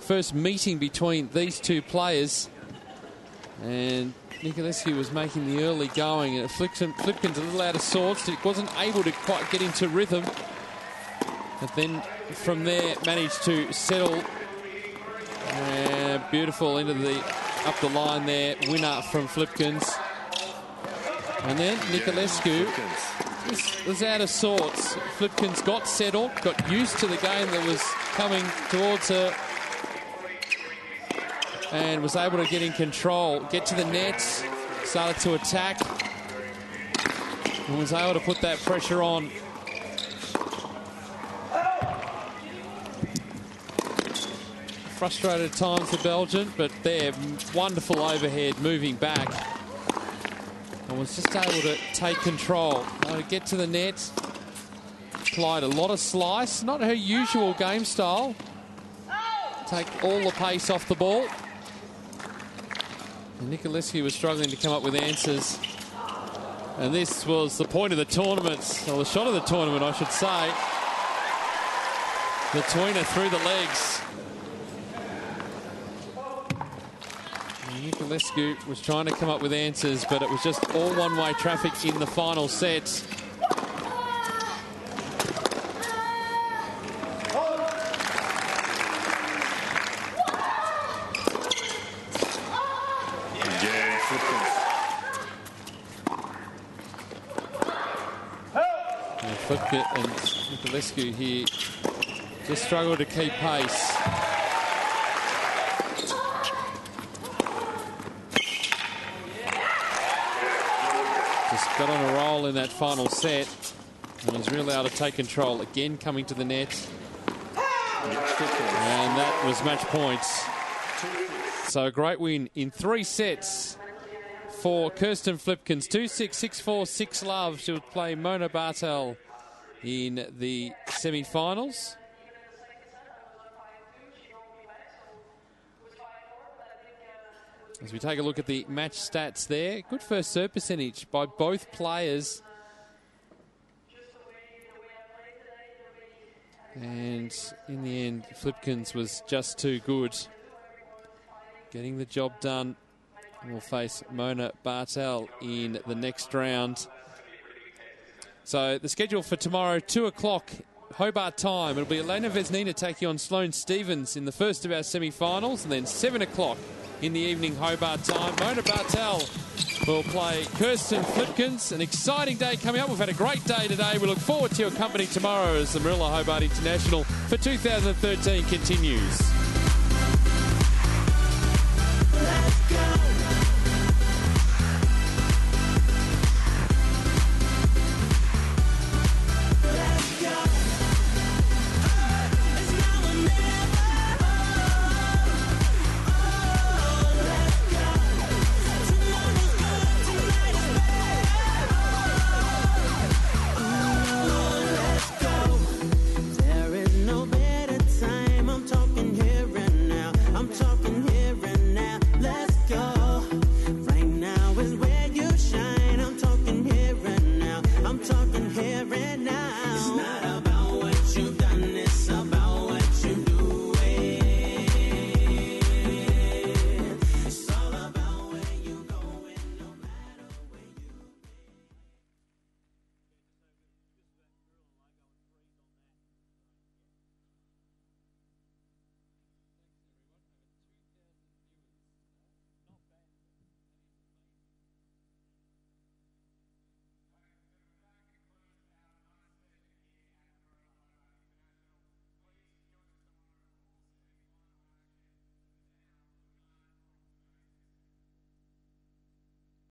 First meeting between these two players. And Niculescu was making the early going. And Flipkens a little out of sorts. It wasn't able to quite get into rhythm. But then from there managed to settle. Beautiful up the line there. Winner from Flipkens. And then Niculescu was out of sorts. Flipkens got settled, got used to the game that was coming towards her, and was able to get in control, get to the net, started to attack, and was able to put that pressure on. Frustrated at times, the Belgian, but they're wonderful overhead, moving back. And was just able to take control, to get to the net. Applied a lot of slice, not her usual game style. Take all the pace off the ball. And Niculescu was struggling to come up with answers. And this was the point of the tournament, or the shot of the tournament, I should say. The tweener through the legs. Niculescu was trying to come up with answers, but it was just all one-way traffic in the final set. Flipkens and Niculescu here just struggled to keep pace. Just got on a roll in that final set and was really able to take control. Again coming to the net. And that was match points. So a great win in 3 sets for Kirsten Flipkens. 2-6, 6-4, 6-love. She would play Mona Bartel in the semi-finals. As we take a look at the match stats there, good first serve percentage by both players. And in the end, Flipkens was just too good. Getting the job done. We'll face Mona Bartel in the next round. So the schedule for tomorrow, 2 o'clock Hobart time. It'll be Elena Vesnina taking on Sloane Stephens in the first of our semi-finals, and then 7 o'clock in the evening Hobart time. Mona Bartel will play Kirsten Flipkens. An exciting day coming up. We've had a great day today. We look forward to your company tomorrow as the Moorilla Hobart International for 2013 continues.